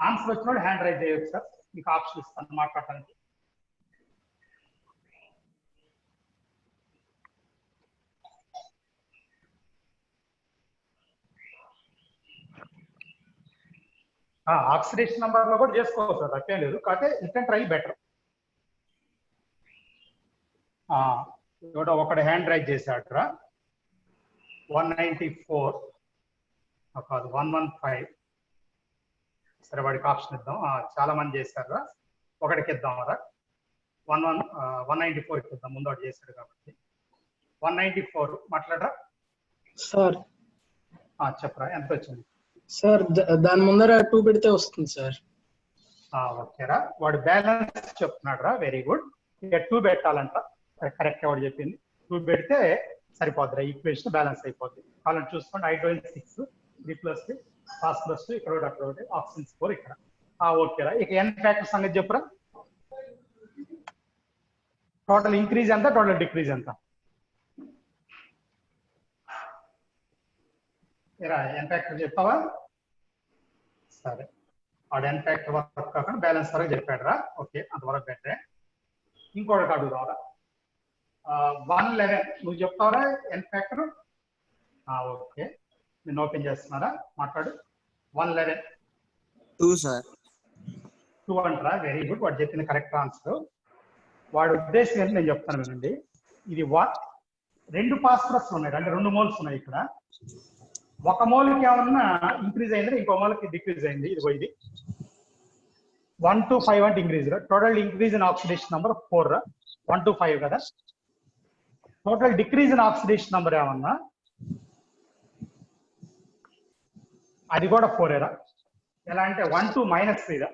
ఆన్సర్ వచ్చినప్పుడు హ్యాండ్ రైట్ చేయొచ్చు సార్. మీకు ఆప్షన్ ఇస్తాను మాట్లాడటానికి. ఆక్సిడేషన్ నెంబర్ లో కూడా చేసుకోవచ్చు సార్, తప్పేం లేదు. కాకపోతే ఇట్ అండ్ ట్రై బెటర్. ఒకటి హ్యాండ్ రైట్ చేశాడు రా. 194 కాదు 115. సరే వాడికి ఆప్షన్ ఇద్దాం. చాలా మంది చేశారు రా, ఒకటికి ఇద్దాం రా. 194 ఇద్దాం, ముందు వాడు చేశాడు కాబట్టి. 194 మాట్లాడరా సార్. చెప్పరా ఎంత వచ్చింది సార్ దాని ముందర 2 పెడితే వస్తుంది సార్. ఓకేరా, వాడు బ్యాలెన్స్ చెప్తున్నాడు రా. Very good. ఇక 2 పెట్టాలంట. కరెక్ట్ వాడు చెప్పింది. 2 పెడితే సరిపోద్ది రా, ఈక్వేషన్ బ్యాలెన్స్ అయిపోద్ది. కావాలని చూసుకోండి. హైడ్రోజన్ 6 3+3 ఫాస్ఫరస్ ఇక్కడ ఒకటి అక్కడ ఒకటి ఆక్సిజన్ 4 ఇక్కడ. ఓకేరా. ఇక ఎన్ ఫ్యాక్టర్ సంగతి చెప్పురా. టోటల్ ఇంక్రీజ్ ఎంత, టోటల్ డిక్రీజ్ ఎంత? ఎన్ ఫ్యాక్టర్ చెప్తావా? సరే, వాడు ఎన్ ఫ్యాక్టర్ వరకు కాకుండా బ్యాలెన్స్ వరకు చెప్పాడు రా. ఓకే, అంతవరకు పెట్టే. ఇంకోటి అడుగుదావరా. 111 నువ్వు చెప్తావరా ఎన్ ఫ్యాక్టర్? ఓకే, నేను ఓపెన్ చేస్తున్నారా, మాట్లాడు. 111 2 సార్. 2 అంటారా. వెరీ గుడ్, వాడు చెప్పింది కరెక్ట్ ఆన్సర్. వాడు ఉద్దేశం ఏంటి నేను చెప్తాను వినండి. ఇది 2 ఫాస్ఫరస్ ఉన్నాయి అంటే 2 మోల్స్ ఉన్నాయి ఇక్కడ. ఒక మోల్కి ఏమన్నా ఇంక్రీజ్ అయింది, ఇంకో మోల్కి డిక్రీజ్ అయింది. ఇదిగో ఇది 1 to 5 అంటే ఇంక్రీజ్ రా. Total increase in oxidation number 4 రా. 1 to 5 కదా. Total decrease in oxidation number ఏమన్నా అది కూడా 4 రా. ఎలా అంటే 1 to -3 రా.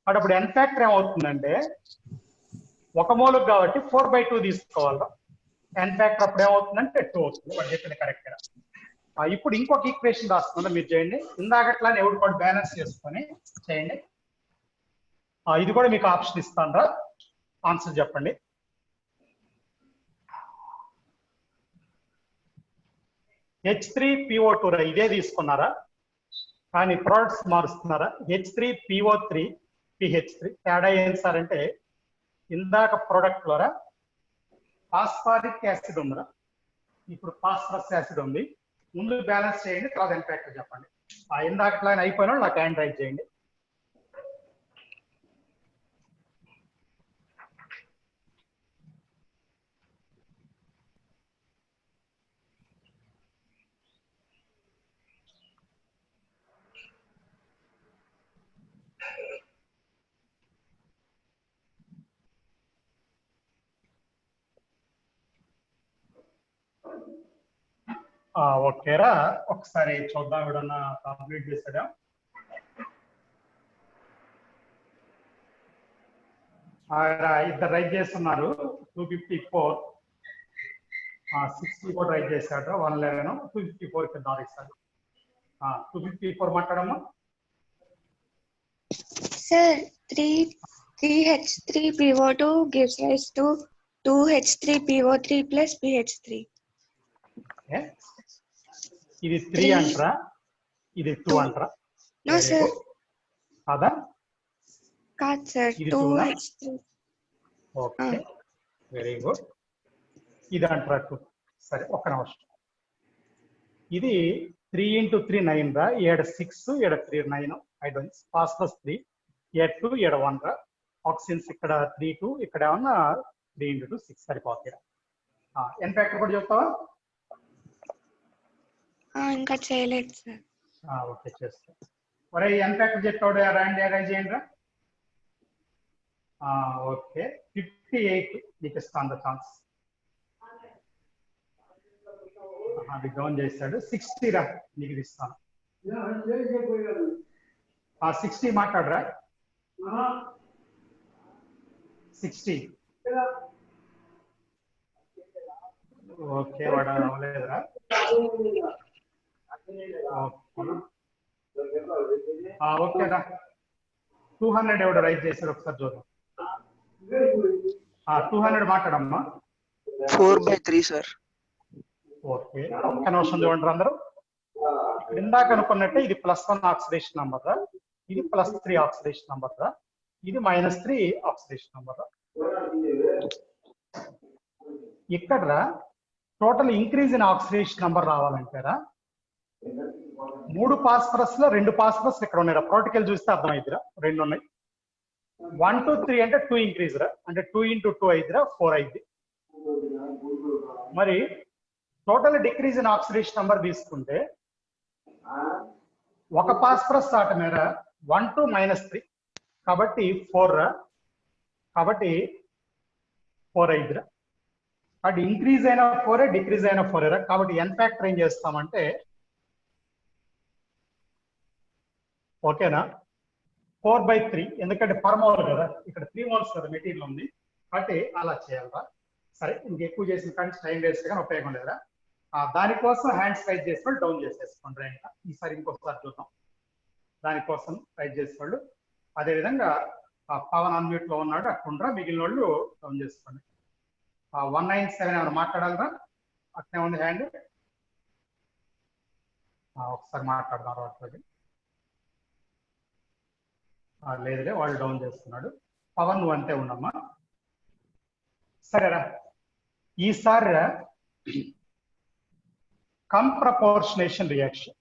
కాబట్టి అప్పుడు ఎన్ ఫ్యాక్టర్ ఏమవుతుందంటే ఒక మోల్కి కాబట్టి 4/2 తీసుకోవాలా. ఎన్ ఫ్యాక్టర్ అప్పుడు ఏమవుతుందంటే 2 అవుతుంది. వాడు చెప్పింది కరెక్ట్ రా. ఇప్పుడు ఇంకొక ఈక్వేషన్ రాస్తుందా మీరు చేయండి. ఇందాకట్లా ఎవరు కూడా బ్యాలెన్స్ చేసుకొని చేయండి. ఇది కూడా మీకు ఆప్షన్ ఇస్తాను రా. ఆన్సర్ చెప్పండి. H3PO2 రా, ఇదే తీసుకున్నారా కానీ ప్రోడక్ట్స్ మారుస్తున్నారా. H3PO3 PH3 తేడా ఏంటి సార్ అంటే ఇందాక ప్రోడక్ట్ లో ఫాస్ఫరిక్ యాసిడ్ ఉందిరా, ఇప్పుడు ఫాస్ఫరస్ యాసిడ్ ఉంది. ముందు బ్యాలెన్స్ చేయండి, తర్వాత ఎన్ ఫ్యాక్టర్ చెప్పండి. ఇందాక అయిపోయిన నాకు హ్యాండ్ రైట్ చేయండి. ఓకేరా, ఒకసారి చూద్దాం. ఎవడన్నా కంప్లీట్ చేసాడా? ఇద్దరు రైట్ చేస్తున్నారు 254 60 కూడా రైట్ చేశాడు 111 254 కింద ఇస్తాడు 254 మాట్లాడమ్మా Sir, 3H3PO2 gives rise to 2H3PO3 plus PH3. ఇది 3 అంటారా ఇది 2 అంటారా No, sir. అదా Got sir. ఇది 2H3. ఓకే వెరీ గుడ్ ఇది అంటారా 2 సరే ఒక్క నిమిషం ఇది 3 into 3 9 రా 7 6 7 3 9 I don't pass plus 3 8 2 7 1 రా ఆప్షన్స్ ఇక్కడ 3 2 ఇక్కడ ఏమన్నా 3 into 2 6 సరిపోతుంది ఎన్ ఫ్యాక్టర్ కూడా చెప్తావా ఇంకా చేయలేదు సార్. ఓకే చేస్తా ఒరే ఎన్ ఫ్యాక్టర్ చెప్తాడు రాండి అరేంజ్ చేయండి రా ఓకే 58 నీకు ఇస్తాను ఛాన్స్ అది డౌన్ చేశాడు 60 రా నీకు ఇస్తాను 60 మాట్లాడరా 60 ఓకే వాడు అవ్వలేదురా ఓకేరా 200 ఎవడు రైట్ చేశారు ఒకసారి చూద్దాం 200 మాట్లాడమ్మా 4/3 సార్. ఓకే ఒక్క నిమిషం చూడండి అందరూ ఇందాక అనుకున్నట్టే ఇది +1 ఆక్సిడేషన్ నంబర్ రా ఇది +3 ఆక్సిడేషన్ నంబర్ రా ఇది -3 ఆక్సిడేషన్ నంబర్ రా ఇక్కడ total increase in oxidation number రావాలంటారా 3 ఫాస్ఫరస్ లో 2 ఫాస్ఫరస్ ఇక్కడ ఉన్నాయి ప్రోటికల్ చూస్తే అర్థమైందిరా 2 ఉన్నాయి 1 2 3 అంటే 2 ఇంక్రీజ్ రా అంటే 2 into 2 అయిద్దిరా 4 అయింది మరి total decrease in oxidation number తీసుకుంటే ఒక ఫాస్ఫరస్ ఆటం మేర 1 2 -3 కాబట్టి 4 రా కాబట్టి 4 అయిందిరా అది ఇంక్రీజ్ అయిన 4 డిక్రీజ్ అయిన 4 రా కాబట్టి ఎన్ ఫ్యాక్టర్ ఏం చేస్తామంటే ఓకేనా 4/3 ఎందుకంటే పర్మోల్ కదా ఇక్కడ 3 మోల్స్ కదా మెటీరియల్ ఉంది కాబట్టి అలా చేయాలరా సరే ఇంకెక్కువ చేసిన కానీ టైం వేస్ట్ కానీ ఉపయోగం లేదురా దానికోసం హ్యాండ్స్ రైజ్ చేసేవాళ్ళు డౌన్ చేసేసుకోండి ర్యాంక్ ఈసారి ఇంకొకసారి చూద్దాం దానికోసం రైజ్ చేసేవాళ్ళు అదేవిధంగా పవన్ అన్మ్యూట్ లో ఉన్నాడు అట్లా మిగిలిన వాళ్ళు డౌన్ చేసుకోండి 197 ఏమైనా మాట్లాడాలరా అట్నే ఉంది హ్యాండ్ ఒకసారి మాట్లాడదాం వాటికి లేదులే వాళ్ళు డౌన్ చేస్తున్నాడు పవన్ నువ్వు అంతే ఉండమ్మా సరేరా ఈసారి కంప్రపోర్షనేషన్ రియాక్షన్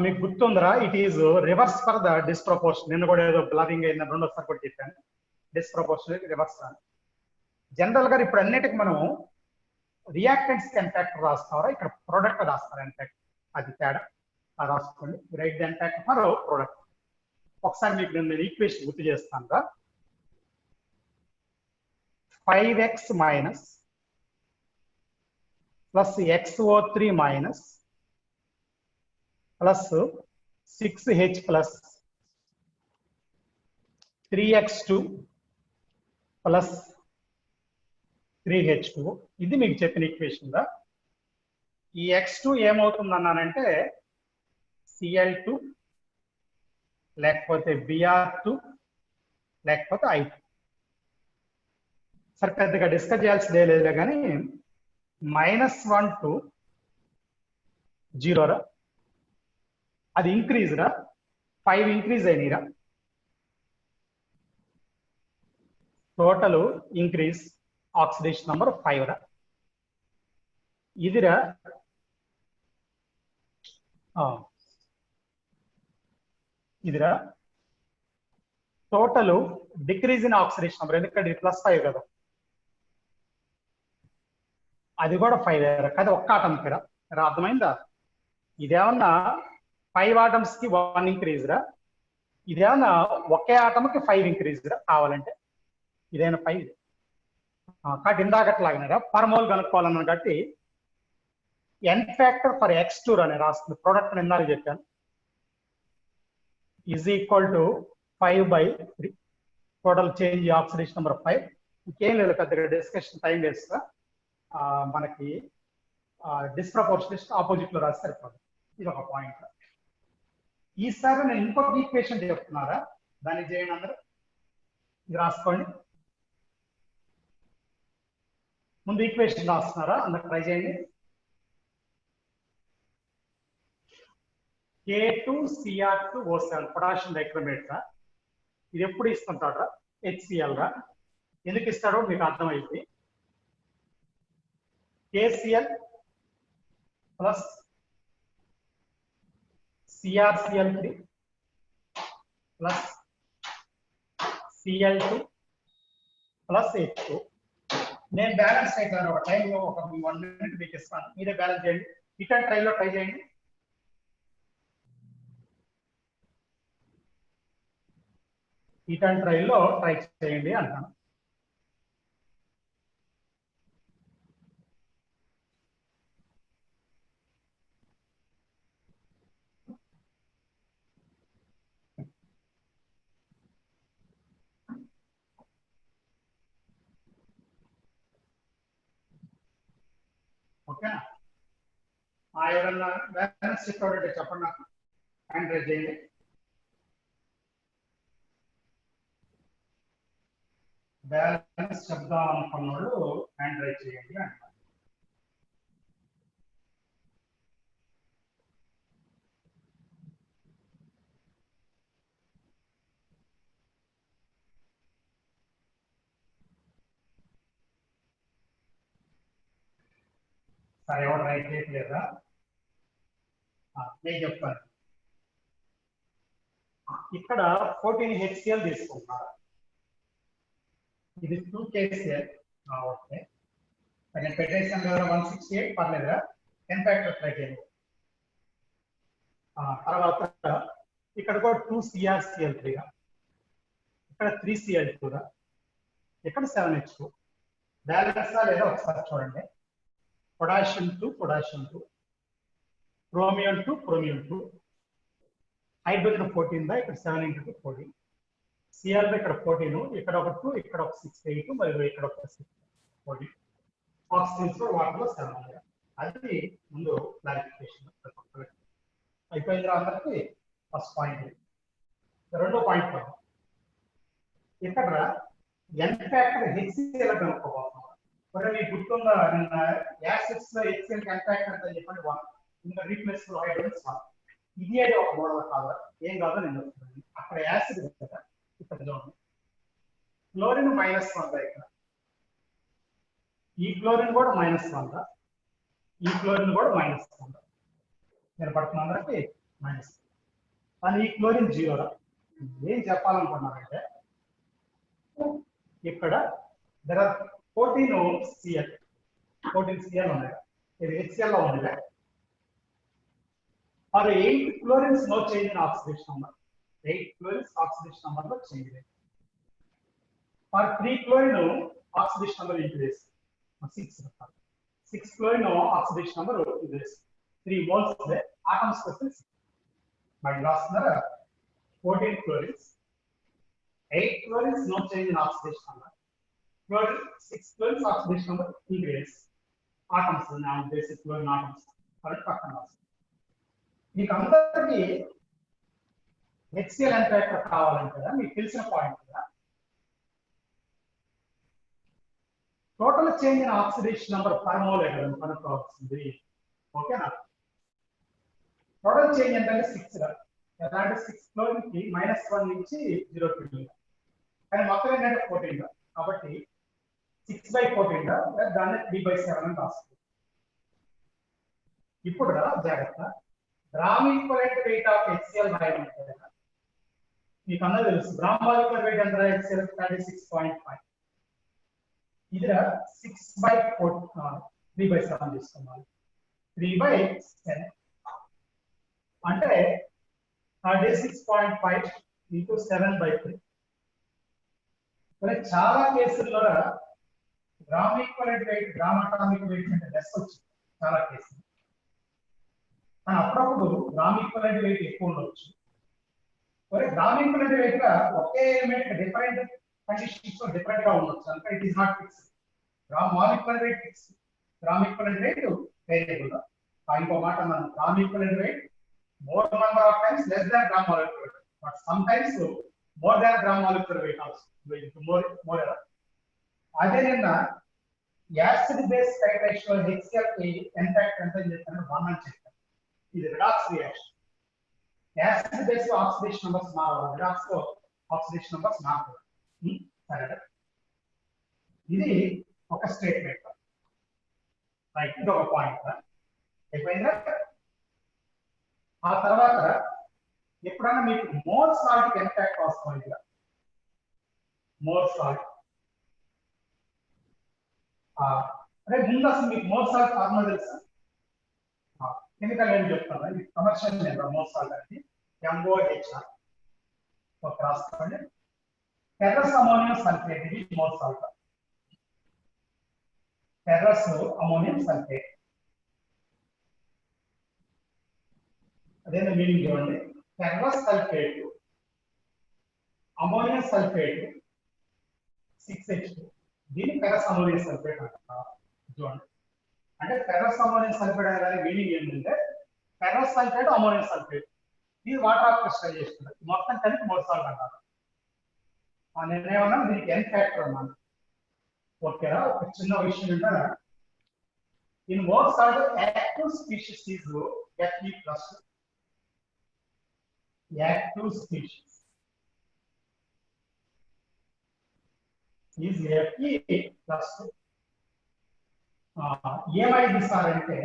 మీకు గుర్తుందిరా it is reverse for the disproportion నిన్న కూడా ఏదో బ్లరింగ్ అయిన రెండోసారి కూడా చెప్పాను డిస్ప్రపోర్షనేట్ రివర్స్ అని జనరల్ గా ఇప్పుడు అన్నిటికి మనం రియాక్టెంట్స్ ఎన్ ఫ్యాక్టర్ రాస్తారా ఇక్కడ ప్రోడక్ట్ రాస్తారు ఎన్ ఫ్యాక్టర్ అది తేడా రాసుకోండి right n factor for product ఒకసారి మీకు నేను ఈక్వేషన్ గుర్తు చేస్తాను రా 5x minus plus XO3 minus plus 6H plus 3x2 plus 3H2 ఇది మీకు చెప్పిన ఈక్వేషన్ దా ఈ x2 ఏమవుతుంది అన్నానంటే Cl2 లేకపోతే Br2 లేకపోతే I2 సరే పెద్దగా డిస్కస్ చేయాల్సిందే లేదులే కానీ -1 to 0 రా అది ఇంక్రీజ్ రా 5 ఇంక్రీజ్ అయినరా టోటల్ ఇంక్రీజ్ ఆక్సిడేషన్ నంబర్ 5 రా ఇదిరా ఇదిరా total decrease in oxidation number ఎందుకంటే ఇది +5 కదా అది కూడా 5 కదా ఒక్క ఆటం కి రా అర్థమైందా ఇదేమన్నా 5 ఆటమ్స్ కి 1 ఇంక్రీజ్ రా ఇదేమన్నా ఒకే ఆటమ్ కి 5 ఇంక్రీజ్ రా కావాలంటే ఇదైనా 5 కాబట్టి ఇందాకట్లాగినారా పర్మోల్ కనుక్కోవాలన్నా కాబట్టి ఎన్ ఫ్యాక్టర్ ఫర్ X2 అని రాస్తుంది ప్రోడక్ట్ ఇందాక చెప్పాను is equal to 5/3. Total change oxidation number 5. ఇంకేం లేదు, పెద్దగా డిస్కషన్ టైం వేస్తా. మనకి డిస్ప్రపోర్షనిస్ట్ ఆపోజిట్ లో రాసి సరిపోదు. ఇది ఒక పాయింట్. ఈసారి నేను ఇంకొక ఈక్వేషన్ చెప్తున్నారా, దాన్ని చేయండి అందరూ. ఇది రాసుకోండి. ముందు ఈక్వేషన్ రాస్తున్నారా, అందరు ట్రై చేయండి. K2Cr2O7 పొటాషియం డైక్రోమేట్ రా. ఇది ఎప్పుడు ఇస్తుంటాడా? HCl రా. ఎందుకు ఇస్తాడో మీకు అర్థమైంది. KCl plus CrCl3 plus Cl2 plus H2. నేను బ్యాలెన్స్ అయిపోయాను ఒక టైంలో, ఒక 1 minute మీకు ఇస్తాను, మీరే బ్యాలెన్స్ చేయండి. ఇటన్ ట్రైలో ట్రై చేయండి. ఇటన్ ట్రైలో ట్రై చేయండి అంటాను. ఓకేనా? ఎవరన్నా బ్యాలెన్స్ చెప్పాడంటే చెప్పండి నాకు, హ్యాండ్ రైజ్ చేయండి. బ్యాలెన్స్ చెప్దాం అనుకున్నాడు, హ్యాండ్ రైజ్ చేయండి అంటారు. సరే, ఎవరు రైట్ చేయట్లేదా? నేను చెప్తాను. ఇక్కడ 14 HCl తీసుకుంటున్నారు. ఇది 2 KCl. ఓకే, నేను పెట్టేసాను కదా 168, పర్లేదురా. 10 ఫ్యాక్టర్ ట్రై చేయండి. తర్వాత ఇక్కడ కూడా 2 CrCl3, ఇక్కడ 3 Cl2, ఇక్కడ 7 H2. బ్యాలెన్స్ లేదా ఒకసారి చూడండి. పొటాషియం 2 క్రోమియం 2 క్రోమియం 2, హైడ్రోజన్ 14 దా, ఇక్కడ 7 × 2 14, Cl ఇక్కడ 14, ఇక్కడ ఒక 2, ఇక్కడ ఒక 6 8, మరియు ఇక్కడ ఒక 6 14. ఆక్సిజన్స్ వాటిలో 7. అది ముందు క్లారిఫికేషన్ అయిపోయింది అందరికి. First point. రెండో పాయింట్, ఇక్కడ ఎన్ ఫ్యాక్టర్ HCl కనుక్కోబోతున్నాం. మరి మీకు గుర్తుందా, నిన్న యాసిడ్స్ లో HCl ఎన్ ఫ్యాక్టర్ ఎంత చెప్పండి? 1. ఇంకా రీప్లేస్ హైడ్రోజన్స్ 1. ఇది అయితే ఒక మోడల్ కాదా? ఏం కాదో నేను చెప్తున్నాను. అక్కడ యాసిడ్ కదా, ఇక్కడ చూడండి. క్లోరిన్ -1 ఇక్కడ, ఈ క్లోరిన్ కూడా -1, ఈ క్లోరిన్ కూడా -1. నేను పడుతున్నా అందరికి మైనస్. కానీ ఈ క్లోరిన్ 0. ఏం చెప్పాలనుకున్నారంటే, ఇక్కడ there are 14 Cl ఉన్నాయి. ఇది HCl లో ఉంది. और 8 chlorines no change in oxidation number. 8 chlorines oxidation number లో change లేదు. और 3 chlorine oxidation number increase. 6 chlorine oxidation number increase. 3 moles the atoms space. My last number 14 chlorines. 8 chlorines no change in oxidation number. 6 chlorines oxidation number increase. Atoms now basic chlorine atoms. Correct పక్కన రాసుకో. మీకు అందరికీ HCl ఎంత కావాలంటే మీకు తెలిసిన point కదా, total change in oxidation number per mole కనుక్కోవాల్సింది. ఓకేనా? టోటల్ చేంజ్ అంటే 6 గా, ఎలాంటి 6 క్లోరిన్ కి -1 నుంచి 0 కానీ మొత్తం ఏంటంటే 14 గా, కాబట్టి 6/14 గా, దాన్ని 3/7 అని రాస్తుంది. ఇప్పుడు జాగ్రత్త, gram equivalent weight of HCl రాయమంటే మీకు అందరూ తెలుసు. గ్రామ్ మాలిక్యులర్ వెయిట్ ఎంత? HCl 36.5. ఇది 6/4 3/7 తీసుకున్నాను. 3/7 అంటే 36.5 × 7/3. చాలా కేసుల్లో gram equivalent wait, gram atomic weight అంటే లెస్ వచ్చింది చాలా కేసులు. కానీ అప్పుడప్పుడు గ్రామ్ ఈక్వలెంట్ వెయిట్ ఎక్కువ ఉండొచ్చు, గ్రామ్ ఈక్వలెంట్ వెయిట్ గా ఒకే ఎలిమెంట్ డిఫరెంట్ కండిషన్స్ లో డిఫరెంట్ గా ఉండొచ్చు అంటే it is not fix. Gram molecular wait fix, gram equivalent wait variable. ఇంకో మాట అన్నాను, gram equivalent wait more number of times less than gram molecular weight, but sometimes more than gram molecular weight also. More error. అదే నిన్న acid base type ratio HCl impact ఎంత అని చెప్పాను, 1 అని చెప్పాను. ఇది రిడాక్స్ రియాక్షన్. యాసిడ్ బేస్ లో oxidation numbers మారవాలి, redox లో ఆక్సిడేషన్ నంబర్స్ మారవాలి. సరే, ఇది ఒక స్టేట్మెంట్. రైట్, ఇది ఒక పాయింట్ అయిపోయిందా? ఆ తర్వాత ఎప్పుడైనా మీకు మోర్ సాల్ట్ ఇంపాక్ట్ వస్తుంది, ఇక్కడ మోర్ సాల్ట్. అదే ముందు అసలు మీకు మోర్ సాల్ట్ ఫార్ములా తెలుసా? కెమికల్ ఏం చెప్తాను, ఇది కమర్షియల్ నేమ్ మోర్ సాల్ట్ అనేది MOHR. ఒక రాసుకోండి, ఫెర్రస్ అమోనియం సల్ఫేట్, ఇది more salt. Ferrous ammonium sulphate. అదే మీనింగ్ చూడండి, ferrous sulphate, ammonium sulphate 6H2, దీన్ని ఫెర్రస్ అమోనియం సల్ఫేట్ అంటారు. చూడండి, అంటే ఫెర్రస్ అమోనియం సల్ఫేట్ అనే మీనింగ్ ఏంటంటే ఫెర్రస్ సల్ఫేట్ అమోనియం సల్ఫేట్, ఇది వాటర్ ఆఫ్ క్రిస్టలైజేషన్, మొత్తం కలిపి మోర్ సాల్ట్ అంటారు. నేనేమన్నా దీనికి ఎన్ ఫ్యాక్టర్ అన్నాను. ఓకేనా? ఒక చిన్న విషయం ఏంటంటే in more salt active species is Fe+. Active species is Fe+. ఏమైంది సార్ అంటే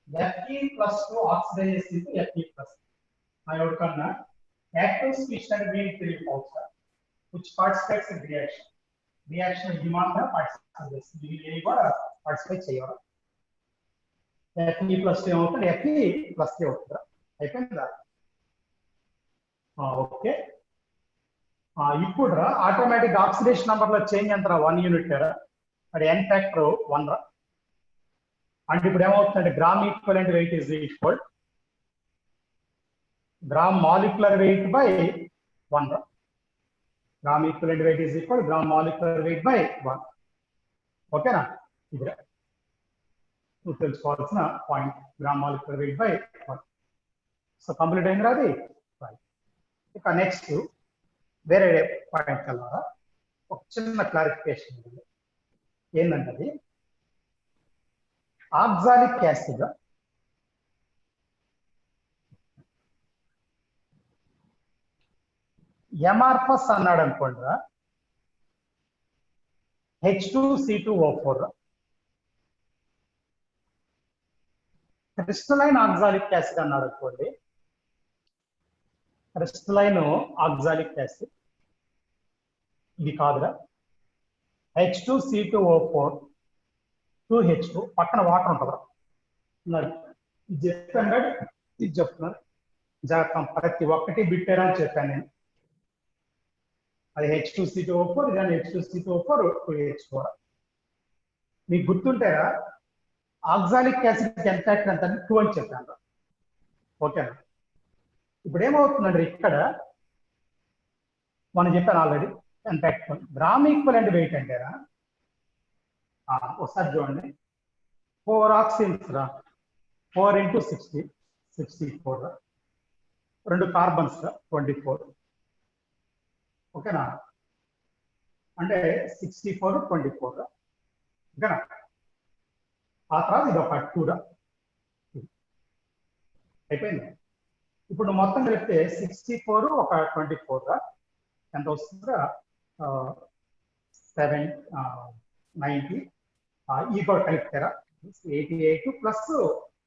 Fe+2 ఆక్సిడైజెస్ into Fe+. ఎవరికన్నా యాక్టివ్ స్పీషీస్ అంటే మీనింగ్ తెలియకపోవచ్చు sir, which participates in reaction. Reaction ఇది మాత్రం పార్టిసిపేట్ చేస్తుంది, ఇది కూడా పార్టిసిపేట్ చేయాలి. Fe+2 ఏమవుతుంది, Fe+3 అవుతుందా? అయిపోయిందా? ఓకే. ఇప్పుడు ఆటోమేటిక్ ఆక్సిడేషన్ నంబర్ లో చేంజ్ ఎంత 1 యూనిట్ రా, అది n ఫ్యాక్టర్ 1 రా. అంటే ఇప్పుడు ఏమవుతుందంటే gram equivalent wait is equal gram molecular weight by 1 రా. Gram equivalent wait is equal gram molecular weight by 1. ఓకేనా? ఇది నువ్వు తెలుసుకోవాల్సిన point, gram molecular weight by 1. So complete అయింది అది. ఇక నెక్స్ట్ వేరే పాయింట్ కలరా, ఒక చిన్న క్లారిఫికేషన్ ఏంటంటే అది ఆక్సాలిక్ యాసిడ్ ఎమార్ఫస్ అన్నాడు అనుకోండి, H2C2O4. క్రిస్టలైన్ ఆక్సాలిక్ యాసిడ్ అన్నాడు అనుకోండి, క్రిస్టలైన్ ఆక్సాలిక్ యాసిడ్ ఇది కాదురా, H2C2O4 2H2 పక్కన వాటర్ ఉంటుందా? ఇది చెప్పాను, ఇది చెప్తున్నాను జాగ్రత్త, ప్రతి ఒక్కటి బిట్టేరా అని చెప్పాను నేను. అది H2C2O4, ఇది H2C2O4 2H4. మీకు గుర్తుంటారా ఆక్సాలిక్ యాసిడ్ ఎంత అంటే 2 అని చెప్పాను. ఓకేనా? ఇప్పుడు ఏమవుతుందంటే ఇక్కడ మనం చెప్పాను already impact. Gram equivalent weight అంటేరా ఒకసారి చూడండి, 4 ఆక్సిజన్స్ రా, 4 × 60 64 రా, 2 కార్బన్స్ రా 24. ఓకేనా? అంటే 64 24 రా. ఓకేనా? ఆ తర్వాత ఇది ఒక 2 రా. అయిపోయింది. ఇప్పుడు మొత్తం కలిపితే 64 ఒక 24 రా ఎంత వస్తుందా? 90. ఈ కూడా కలిపితేరా 88 +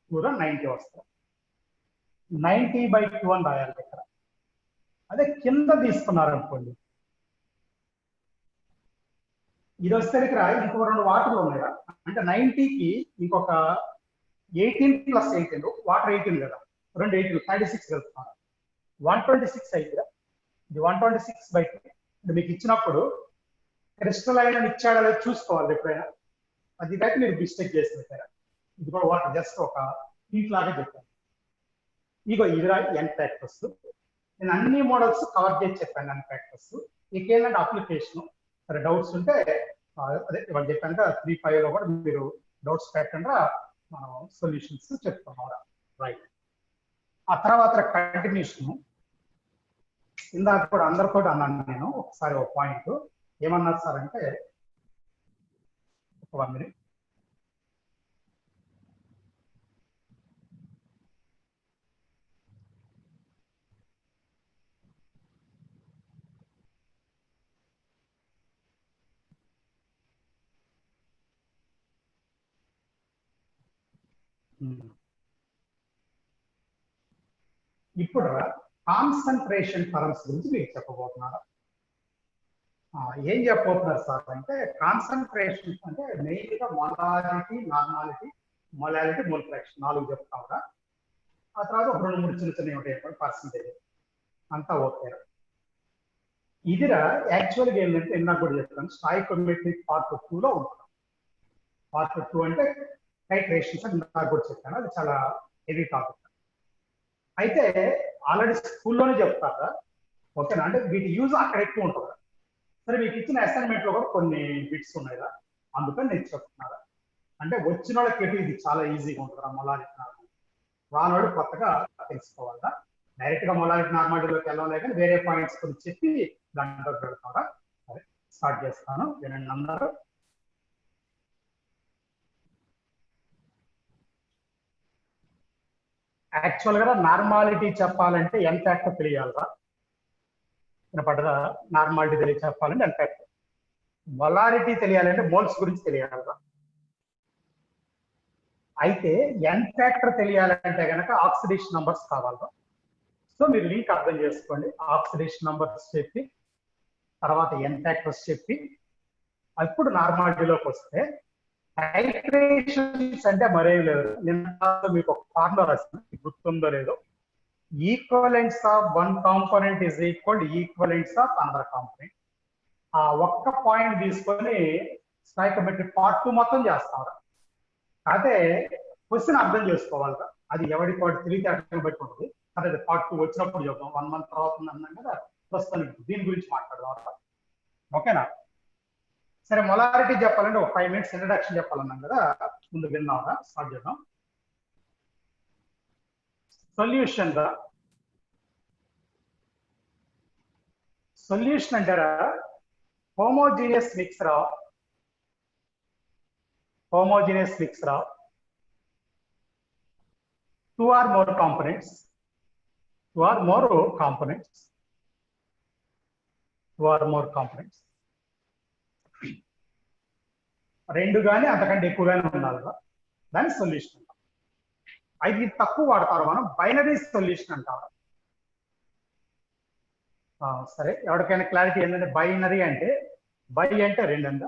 2 రా 90 వస్తుంది. 90/2 అని రాయాలి ఇక్కడ. అదే కింద తీసుకున్నారు అనుకోండి, ఇది వస్తే ఇక్కడ ఇంకో 2 వాటర్లు ఉన్నాయా, అంటే 90కి ఇంకొక 18 + 18 వాటర్ 18 కదా, 2 18 36 కలుపుతున్నారు, 126 అయితే ఇది 126/2. అంటే మీకు ఇచ్చినప్పుడు క్రిస్టలైన్ అని ఇచ్చాడో లేదో చూసుకోవాలి ఎప్పుడైనా, అది అయితే మీరు మిస్టేక్ చేసి పెట్టారా. ఇది కూడా వాటర్ జస్ట్ ఒక హీట్ లాగా చెప్పాను. ఇగో ఇదిరా n ఫ్యాక్టర్స్, నేను అన్ని మోడల్స్ కవర్ చేసి చెప్పాను అన్ని ఫ్యాక్టర్స్. ఇంకేంటంటే అప్లికేషన్ సరే డౌట్స్ ఉంటే అదే వాళ్ళు చెప్పాక 3-5 లో కూడా మీరు డౌట్స్ పెట్టండి, మనం సొల్యూషన్స్ చెప్తున్నాం. రైట్. ఆ తర్వాత కంటిన్యూషన్ ఇందాక కూడా అందరితో అన్నాను నేను. ఒకసారి ఒక పాయింట్ ఏమన్నారు సార్ అంటే, ఒక 1 minute. ఇప్పుడు కాన్సన్ట్రేషన్ టర్మ్స్ గురించి మీకు చెప్పబోతున్నారు. ఏం చెప్పబోతున్నారు సార్ అంటే, కాన్సన్ట్రేషన్ అంటే మెయిన్గా molarity, normality, molality, mole fraction 4 చెప్తా కూడా. ఆ తర్వాత ఒక 2-3 చిన్న చిన్నవి ఉంటాయి పర్సంటేజ్, అంతా ఓకే. ఇదిరా యాక్చువల్గా ఏంటంటే ఇందాక కూడా చెప్తాను, స్టాయికోమెట్రిక్ పార్ట్ 2లో ఉంటుంది. పార్ట్ 2 అంటే టైట్రేషన్స్ అని ఇందాక కూడా చెప్పాను, అది చాలా హెవీ టాపిక్. అయితే ఆల్రెడీ స్కూల్లోనే చెప్తారా, ఓకేనా? అంటే వీటి యూజ్ అక్కడ ఎక్కువ ఉంటుంది. సరే మీకు ఇచ్చిన అసైన్మెంట్ లో కూడా కొన్ని బిట్స్ ఉన్నాయి కదా, అందుకని నేను చెప్తున్నారా. అంటే వచ్చిన వాళ్ళకి ఇది చాలా ఈజీగా ఉంటుంది. మొలారిటీ నార్మాలిటీ రానోడు కొత్తగా తెలుసుకోవాలా. డైరెక్ట్ గా మొలారిటీ నార్మాలిటీలోకి వెళ్ళాలి, కానీ వేరే పాయింట్స్ గురించి చెప్పి దాంట్లోకి వెళ్తారా. సరే స్టార్ట్ చేస్తాను, వినండి అందరూ. యాక్చువల్ గా నార్మాలిటీ చెప్పాలంటే ఎంత ఫ్యాక్టర్ తెలియాలరా, వినపడ్డదా? నార్మాలిటీ తెలియ చెప్పాలంటే ఎంత ఫ్యాక్టర్, మొలారిటీ తెలియాలంటే మోల్స్ గురించి తెలియాలరా. అయితే ఎన్ ఫ్యాక్టర్ తెలియాలంటే కనుక ఆక్సిడేషన్ నంబర్స్ కావాలరా. సో మీరు లింక్ అర్థం చేసుకోండి. ఆక్సిడేషన్ నంబర్స్ చెప్పి తర్వాత ఎన్ ఫ్యాక్టర్స్ చెప్పి అప్పుడు నార్మాలిటీలోకి వస్తే టైట్రేషన్స్ అంటే మరేం లేదు. నిన్న మీకు ఒక ఫార్ములా రాసిన గుర్తుందో లేదో, equivalents of one component is equal equivalents of another component. ఆ ఒక్క పాయింట్ తీసుకొని స్టాయికోమెట్రిక్ పార్ట్ 2 మొత్తం చేస్తారు. అదే క్వశ్చన్ అర్థం చేసుకోవాలి, అది ఎవరికి వాడు తెలివితేటలు బట్టి ఉంటుంది. అదే పార్ట్ 2 వచ్చినప్పుడు చెప్తాం, 1 month తర్వాత అన్నాం కదా, ప్రస్తుతానికి దీని గురించి మాట్లాడదాం. ఓకేనా? సరే మొలారిటీ చెప్పాలంటే ఒక 5 minutes ఇంట్రడక్షన్ చెప్పాలన్నాం కదా, ముందు విన్నారా, స్టార్ట్ చేద్దాం. సొల్యూషన్ రా, సొల్యూషన్ అంటారా homogeneous mixer of 2 or more components, 2 or more components, రెండు కానీ అంతకంటే ఎక్కువగానే ఉండాలి, దాని సొల్యూషన్. అది తక్కువ వాడతారు మనం, బైనరీ సొల్యూషన్ అంటారు. సరే ఎవరికైనా క్లారిటీ ఏంటంటే బైనరీ అంటే, బై అంటే 2 అంట,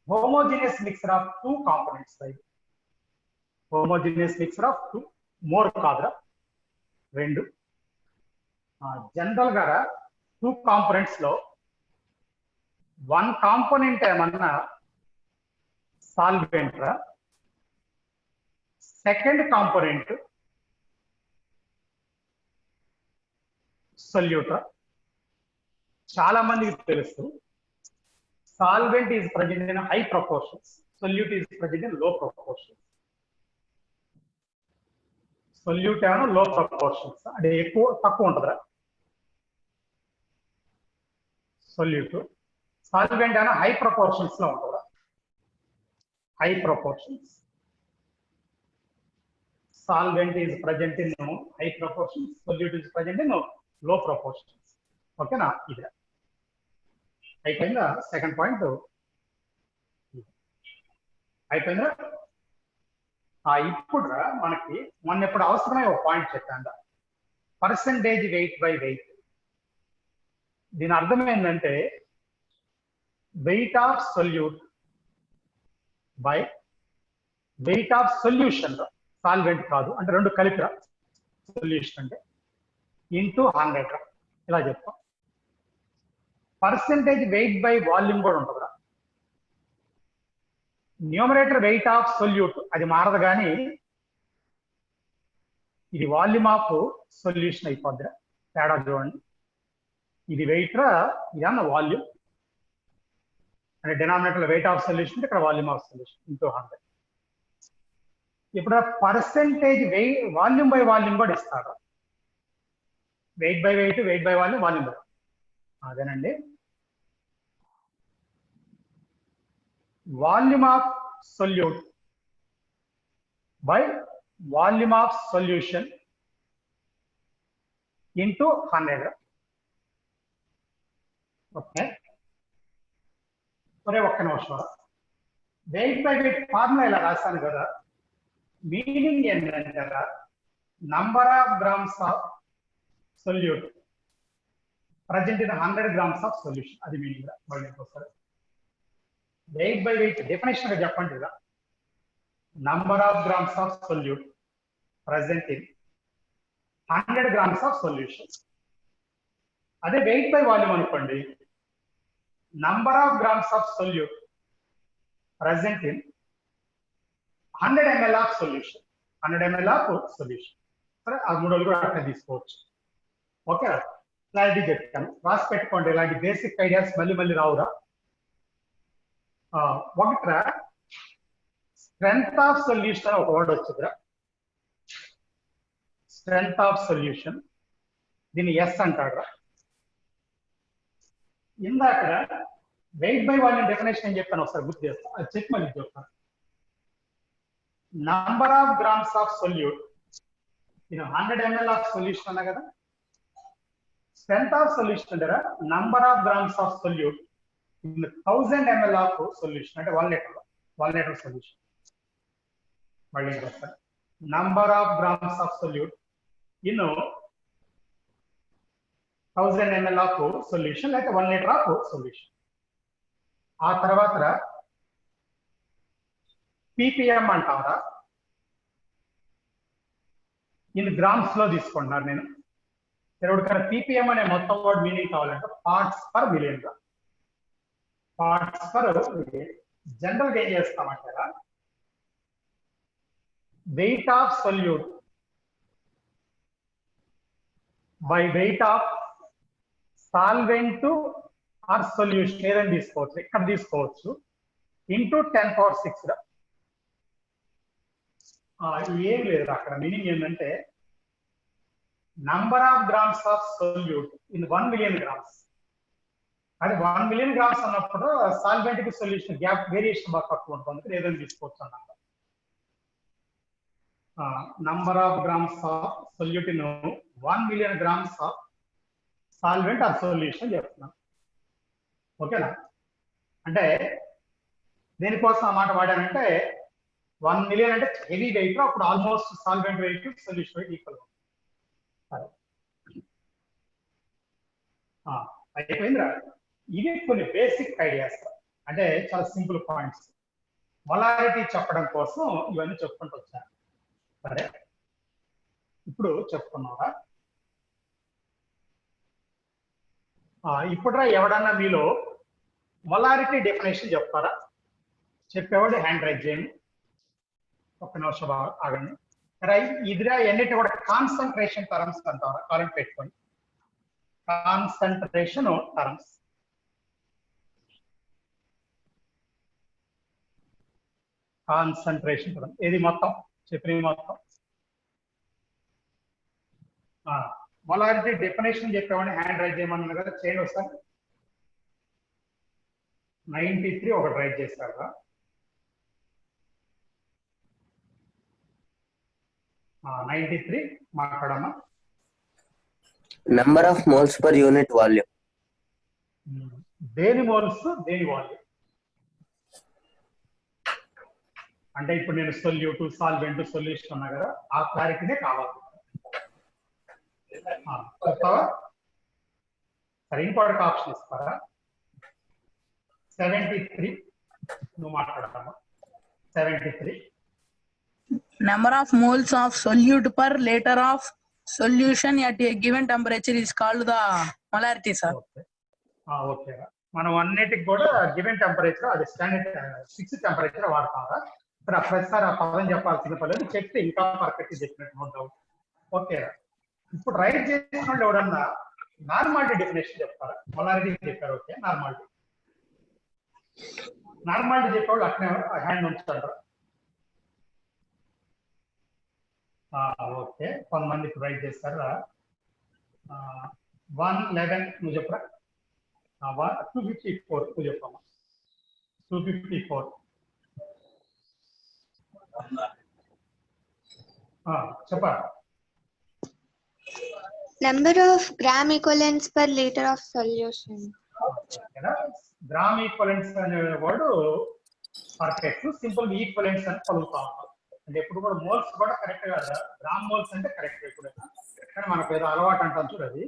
homogeneous mixer of 2 components. Homogeneous mixer of 2 more కాదురా, 2. జనరల్ గా 2 కాంపోనెంట్స్ లో 1 కాంపోనెంట్ ఏమన్నా సాల్వెంట్ రా, సెకండ్ కాంపోనెంట్ సొల్యూట్ రా. చాలా మందికి తెలుసు, solvent is present in high proportions, solute is present in low proportions. Solute ఏమో low proportions, అంటే ఎక్కువ తక్కువ ఉంటుందా. solute, solvent ఏమో high proportions లో ఉంటుందా, high proportions. Solvent is present in high proportions, solute is present in low proportions. ఓకేనా? ఇది అయిపోయిందా? సెకండ్ పాయింట్ అయిపోయిందా? ఇప్పుడు మనకి మొన్న ఎప్పుడు అవసరమైన ఒక పాయింట్ చెప్పాను, పర్సంటేజ్ వెయిట్ బై వెయిట్. దీని అర్థం ఏంటంటే wait of solute by weight of solution, solvent కాదు అంటే 2 కలిపిరా, సొల్యూషన్ అంటే ఇంటూ 100 ఇలా చెప్తాం. పర్సంటేజ్ వెయిట్ బై వాల్యూమ్ కూడా ఉంటుందా. న్యూమరేటర్ వెయిట్ ఆఫ్ సొల్యూట్ అది మారదు, కానీ ఇది వాల్యూమ్ ఆఫ్ సొల్యూషన్ అయిపోద్ది. తేడా చూడండి. ఇది వెయిట్ రా, ఇదన్న వాల్యూమ్. అంటే డినామినేటర్ వెయిట్ ఆఫ్ సొల్యూషన్, ఇక్కడ వాల్యూమ్ ఆఫ్ సొల్యూషన్ ఇంటూ 100. ఇప్పుడు పర్సెంటేజ్ వాల్యూమ్ బై వాల్యూమ్ కూడా ఇస్తారు. Weight by weight, weight by volume, volume by. అదేనండి. Volume of solute by volume of solution into 100. Okay, ఒరే ఒక్క నిమిషం. వెయిట్ బై వెయిట్ ఫార్ములా ఇలా రాశాను కదా, మీనింగ్ ఏంటంటే number of grams of solute present in 100 grams of solution. అది meaning. మళ్ళీ ఇంకోసారి వెయిట్ బై వెయిట్ డెఫినేషన్ గా చెప్పండి కదా, number of grams of solute present in 100 grams of solution. అదే వెయిట్ బై వాల్యూమ్ అనుకోండి, number of grams of solute present in 100 ml of solution. 100 ml of solution. సరే, ఆ మూడు కూడా అట్లా తీసుకోవచ్చు. ఓకే, క్లారిటీ చెప్తాను, రాసి పెట్టుకోండి. ఇలాంటి బేసిక్ ఐడియాస్ మళ్ళీ మళ్ళీ రావురా. ఒకట్రా స్ట్రెంగ్త్ ఆఫ్ సొల్యూషన్ అని ఒక వర్డ్ వచ్చిందిరా. స్ట్రెంగ్త్ ఆఫ్ సొల్యూషన్, దీన్ని ఎస్ అంటాడు. ఇందాక వెయిట్ బై వాల్యూమ్ డెఫినేషన్ ఏం చెప్పాను ఒకసారి గుర్తు చేస్తాను, అది చెక్ మళ్ళీ చెప్తాను. Number of grams of solute నేను 100 ml ఆఫ్ సొల్యూషన్ అన్నా కదా. స్ట్రెంగ్త్ ఆఫ్ సొల్యూషన్ అంటారా, number of grams of solute 1000 ml of solution, అంటే 1 లీటర్ సొల్యూషన్. మళ్ళీ ఇంకొకసారి, number of grams of solute in 1000 ml of solution, లేకపోతే 1 లీటర్ ఆఫ్ సొల్యూషన్. ఆ తర్వాత పీపీఎం అంటారా, ఇన్ గ్రామ్స్ లో తీసుకుంటున్నారు. నేను ఇక్కడ పీపీఎం అనే మొత్తం వర్డ్ మీనింగ్ కావాలంటే పార్ట్స్ పర్ మిలియన్ గా. పార్ట్స్ పర్ జనరల్ గా ఏం చేస్తామంటారా, weight of solute by weight of solvent or solution ఏదైనా తీసుకోవచ్చు, ఇక్కడ తీసుకోవచ్చు, ఇంటూ 10⁶. ఏం లేదు అక్కడ. మీనింగ్ ఏంటంటే number of grams of solute in 1 million grams. అది 1 million grams అన్నప్పుడు సాల్వెంట్ కి సొల్యూషన్ గ్యాప్ వేరియేషన్ బాగా తక్కువ ఉంటుంది, ఏదైనా తీసుకోవచ్చు అన్నమాట. Number of grams of solute in 1 million grams of solvent or solution చెప్తున్నాను. ఓకేనా? అంటే దేనికోసం ఆ మాట వాడానంటే 1 million అంటే హెవీ వెయిట్, అప్పుడు almost solvent weight solution weight equal. అయిపోయిందిరా. ఇవి కొన్ని బేసిక్ ఐడియాస్, అంటే చాలా సింపుల్ పాయింట్స్. మొలారిటీ చెప్పడం కోసం ఇవన్నీ చెప్పుకుంటూ వచ్చాను. సరే, ఇప్పుడు చెప్పుకున్నారా? ఇప్పుడురా ఎవడన్నా మీలో మొలారిటీ డెఫినేషన్ చెప్తారా? చెప్పేవాడు హ్యాండ్ రైజ్ చేయండి. ఒక్క నిమిషం ఆగండి. ఇదిరా ఎన్నిటి కూడా కాన్సన్ట్రేషన్ టర్మ్స్ అంటారా? కాలం పెట్టుకోండి, కాన్సన్ట్రేషన్ టర్మ్స్. కాన్సన్ట్రేషన్ టర్మ్ ఏది మొత్తం చెప్పిన మొత్తం. మొలారిటీ డెఫినేషన్ చెప్పేవాడిని హ్యాండ్ రైజ్ చేయమన్నారు కదా, చేయండి ఒకసారి. 93 ఒకటి రైజ్ చేస్తారా? 93 మాట్లాడమ్మా. Number of moles per unit volume. దేని మోల్స్ దేని వాల్యూమ్ అంటే ఇప్పుడు నేను సొల్యూట్ సాల్వెంట్ సొల్యూషన్ ఉన్నా కదా, ఆ క్లారిటీనే కావాలి. చెప్తావా? సరే, ఇంపార్టెంట్ ఆప్షన్ ఇస్తారా? 73 నువ్వు మాట్లాడతావా? 73 number of moles of solute per liter of solution at a given temperature is called the molarity, sir. Okay, మనం అన్నిటికి కూడా గివెన్ టెంపరేచర్, అది స్టాండర్డ్ ఫిక్స్డ్ టెంపరేచర్ వాడతారా? ప్రతిసారి ఆ పదం చెప్పాల్సిన పర్లేదు, చెప్తే ఇంకా పర్ఫెక్ట్ చెప్పినట్టు నో డౌట్. ఓకే, ఇప్పుడు రైట్ చేసిన వాళ్ళు ఎవడన్నా నార్మాలిటీ డెఫినేషన్ చెప్తారా? మొలారిటీ చెప్పారు, ఓకే. నార్మాలిటీ చెప్పేవాళ్ళు అట్నే హ్యాండ్ ఉంచుతారు. ఓకే, కొంతమంది ఇప్పుడు రైట్ చేస్తారా? 111 నువ్వు చెప్పరా? 254 నువ్వు చెప్పమ్మా. 254 చెప్పా. Number of gram equivalents per liter of solution. Gram equivalents అనే వర్డ్ పర్ఫెక్ట్. సింపుల్ ఈక్వలెంట్స్ అని పలుకుతా ఉంటాం. అంటే ఎప్పుడు కూడా మోల్స్ కూడా కరెక్ట్ కాదా? గ్రామ్ మోల్స్ అంటే కరెక్ట్ ఎప్పుడైనా, కానీ మనకు ఏదో అలవాటు అంటాం చూడు అది.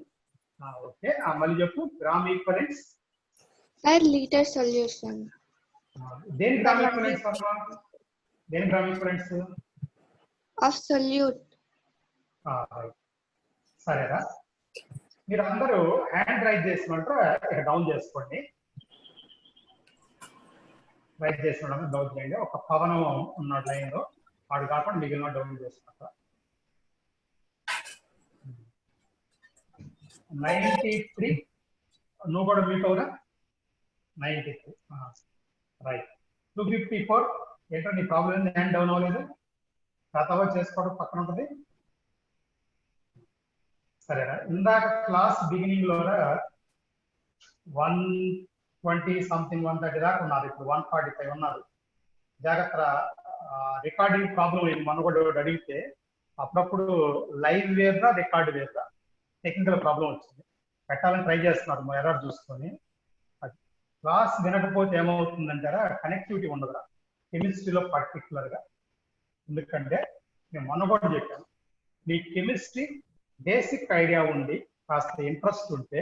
ఓకే, మళ్ళీ చెప్పు. Gram equivalents Per liter solution. దేని గ్రామ్ ఈక్వలెంట్స్ అమ్మా? దేని గ్రామ్ ఈక్వలెంట్స్? Of solute. సరేరా, మీరు అందరూ హ్యాండ్ రైజ్ చేసినట్టు ఇక్కడ డౌన్ చేసుకోండి. రైజ్ చేసిన డౌన్ చేయండి. ఒక పవనం ఉన్న లైన్ లో వాడు కాకుండా మిగిలిన డౌన్ చేసుకుంటా. 93 నువ్వు కూడా మీట్ అవురా? 93 రైట్. 254 ఏంటో నీ ప్రాబ్లం ఏంది? హ్యాండ్ డౌన్ అవ్వలేదు. ఖాతావో చేసుకోవడం పక్కన ఉంటుంది. సరేనా, ఇందాక క్లాస్ బిగినింగ్ లో 120 సంథింగ్ 130 దాకా ఉన్నారు. ఇప్పుడు 145 ఉన్నారు. జాగ్రత్త, రికార్డింగ్ ప్రాబ్లం ఇది. మన కూడా అడిగితే అప్పుడప్పుడు లైవ్ వేర్రా రికార్డు వేర్రా టెక్నికల్ ప్రాబ్లం వచ్చింది. పెట్టాలని ట్రై చేస్తున్నారు, ఎర్రర్ చూసుకొని. క్లాస్ వినకపోతే ఏమవుతుందంటారా? కనెక్టివిటీ ఉండదురా కెమిస్ట్రీలో పర్టికులర్ గా. ఎందుకంటే నేను మొన్న కూడా చెప్పాను, మీ కెమిస్ట్రీ బేసిక్ ఐడియా ఉండి కాస్త ఇంట్రెస్ట్ ఉంటే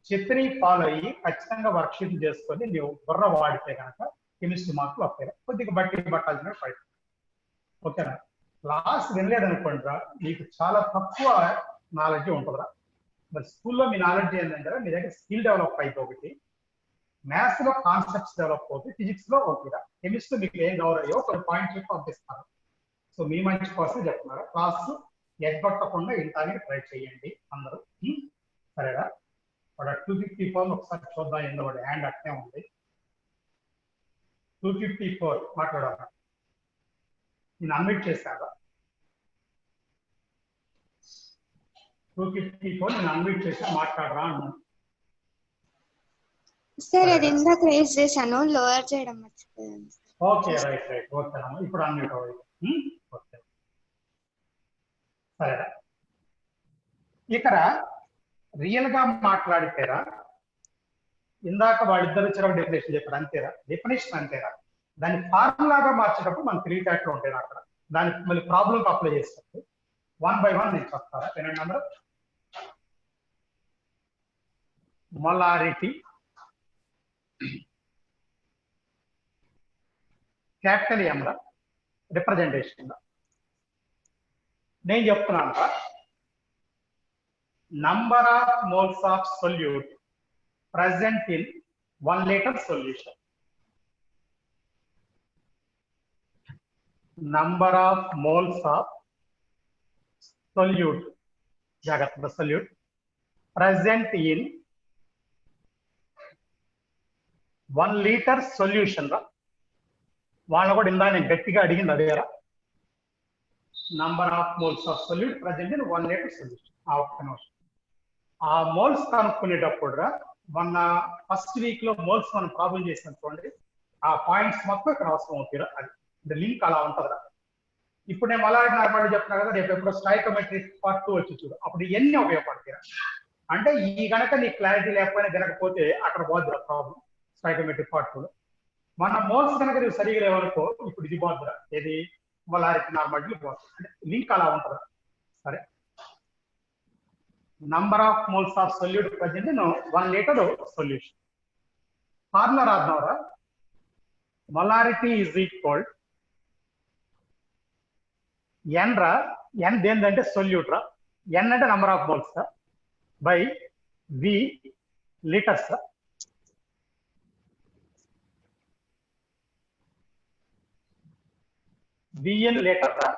చెప్పిన ఫాలో అయ్యి ఖచ్చితంగా వర్క్షీట్ చేసుకొని నువ్వు బుర్ర వాడితే కనుక కెమిస్ట్రీ మార్కులు వస్తాయి. కొద్దిగా పట్టాల్సిన పడి. ఓకేనా? క్లాస్ వినలేదనుకోండిరా, మీకు చాలా తక్కువ నాలెడ్జ్ ఉంటుందిరా. మరి స్కూల్లో మీ నాలెడ్జ్ ఏంటంటే మీ దగ్గర స్కిల్ డెవలప్ అయితే ఒకటి, మ్యాథ్స్ లో కాన్సెప్ట్స్ డెవలప్ అవుతాయి, ఫిజిక్స్ లో ఒకటిరా. కెమిస్ట్రీ మీకు ఏం గౌరవో కొన్ని పాయింట్ చెప్పి పంపిస్తారు. సో మీ మంచి కోసం చెప్తున్నారు. క్లాస్ ఎగ్గొట్టకుండా ఇంటానికి ట్రై చేయండి అందరూ. సరేనా? వాడు 254 ఒకసారి చూద్దాం. ఏందో వాడు హ్యాండ్ అట్నే ఉంది. 254 మాట్లాడాలి. నేను అన్మిట్ చేశాను. 254 నేను అన్మిట్ చేసి మాట్లాడరా అన్నాను. సార్ అది ఇందాక రేస్ చేశాను, లోవర్ చేయడం మర్చిపోయాను. Okay, right right. ఓకే, ఇప్పుడు అన్మిట్ అవ్వాలి. ఓకే, సరేనా? ఇక్కడ రియల్ గా మాట్లాడితేరా, ఇందాక వాళ్ళిద్దరు ఇచ్చిన డెఫినేషన్ చెప్పారు అంతేరా? డెఫినేషన్ అంతేరా? దాన్ని ఫార్ములాగా మార్చేటప్పుడు మనకు 3 ఫ్యాక్టర్ ఉంటాయి అక్కడ. దానికి మళ్ళీ ప్రాబ్లం అప్లై చేసినప్పుడు 1 by 1 నేను చెప్తారా? వినండి అందరూ. మొలారిటీ, క్యాపిటల్ ఎం రా రిప్రజెంటేషన్. నేను చెప్తున్నాను రా, number of moles of solute present in 1 liter solution. Number of moles of solute, జాగ్రత్త, solute present in 1 liter solution రా. వాళ్ళ కూడా ఇందా నేను గట్టిగా అడిగింది అదేరా. Number of moles of solute present in 1 liter solution. ఒక్క నిమిషం. ఆ మోల్స్ కనుక్కునేటప్పుడు రా, మొన్న ఫస్ట్ వీక్ లో మోల్స్ మనం ప్రాబ్లం చేసిన చూడండి, ఆ పాయింట్స్ మొత్తం ఇక్కడ అవసరం అవుతారా. అది లింక్ అలా ఉంటుందిరా. ఇప్పుడు నేను మళ్ళీ నార్మల్ చెప్తున్నా కదా, రేపు ఎప్పుడు స్టాయికోమెట్రిక్ పార్ట్ 2 వచ్చి చూడు, అప్పుడు ఎన్ని ఉపయోగపడతాయి. అంటే ఈ గనక నీ క్లారిటీ లేకపోయినా వినకపోతే అక్కడ పోద్దురా ప్రాబ్లం. స్టాయికోమెట్రిక్ పార్ట్ 2 మన మోల్స్ కనుక నువ్వు సరిగా లేవనుకో, ఇప్పుడు ఇది పోద్దురా. ఏది? మొలారిటీ నార్మాలిటీ పోతుంది. అంటే లింక్ అలా ఉంటుందా. సరే, number of moles of solute present in 1 liter solution. Formula రాద్దాంరా. Molarity is equal n రా. n దేందంటే సొల్యూట్ రా. n అంటే number of moles రా బై v లీటర్స్ రా. vn లీటర్ రా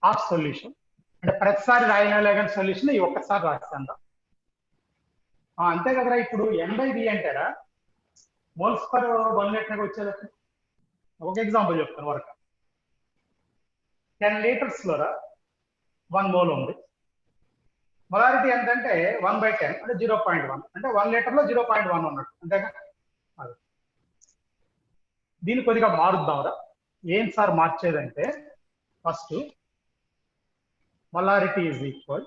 ఆఫ్ సొల్యూషన్. అంటే ప్రతిసారి రాయలే కానీ సొల్యూషన్ ఈ ఒక్కసారి రాస్తాను. అంతే కదరా. ఇప్పుడు N/V అంటారా మోల్స్ పర్ 1 లీటర్ వచ్చేది. ఒక ఎగ్జాంపుల్ చెప్తాను వరకు. 10 లీటర్స్ లోరా 1 మోల్ ఉంది. మొలారిటీ ఎంతంటే 1/10 అంటే 0.1 అంటే 1 లీటర్ లో 0.1 ఉన్నట్టు అంతేగా. దీన్ని కొద్దిగా మారుద్దాంరా. ఏం సార్ మార్చేదంటే ఫస్ట్ మొలారిటీ ఈజ్ ఈక్వల్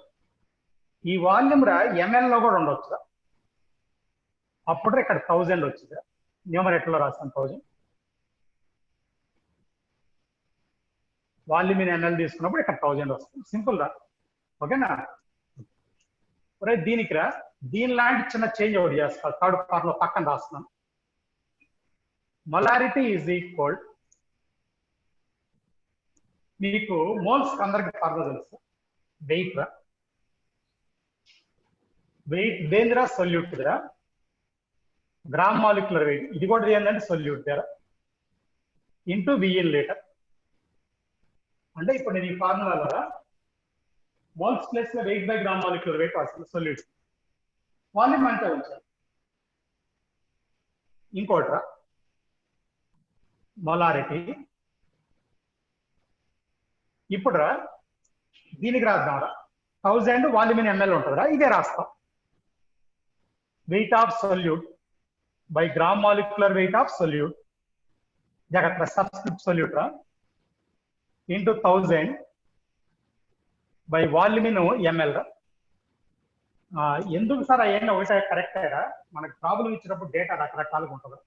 ఈ వాల్యూమ్ రా ml లో కూడా ఉండొచ్చురా. అప్పుడు ఇక్కడ 1000 వచ్చిందిరా. న్యూమరేటర్ లో రాస్తాను 1000. వాల్యూమ్ ఇన్ ml తీసుకున్నప్పుడు ఇక్కడ 1000 వస్తుంది. సింపుల్ రా. ఓకేనా. దీనికి రా దీని లాంటి చిన్న చేంజ్ ఒకటి చేస్తాను. థర్డ్ పార్ట్ లో పక్కన రాస్తున్నాను. మొలారిటీ ఈజ్ ఈక్వల్ మీకు మోల్స్ అందరికి ఫార్ములా తెలుసు. వెయిట్ రా. వెయిట్ దేనిరా సొల్యూట్ రా. గ్రామ్ మాలిక్యులర్ వెయిట్ ఇది కూడా ఏంటంటే సొల్యూట్ ధర ఇంటూ విఎన్ లీటర్. అంటే ఇప్పుడు నేను ఈ ఫార్ములా ద్వారా మోల్స్ ప్లస్ లో weight by gram molecular wait వస్తుంది సొల్యూట్. వాల్యూమ్ అంటే ఉంచాలి. ఇంకోటి రా మొలారిటీ. ఇప్పుడు రా దీనికి రాద్దాం రా 1000 వాల్యూమ్ ఇన్ ml ఉంటుందిరా. ఇదే రాస్తాం. Wait of solute by gram molecular weight of solute జాగ్రత్త సబ్స్క్రిప్ట్ solute రా into 1000 by volume in ml రా. ఎందుకు సార్ అయ్యింది ఒకటే కరెక్ట్ అయ్యారా. మనకు ప్రాబ్లం ఇచ్చినప్పుడు డేటా రకరకాలుగా ఉంటుంది.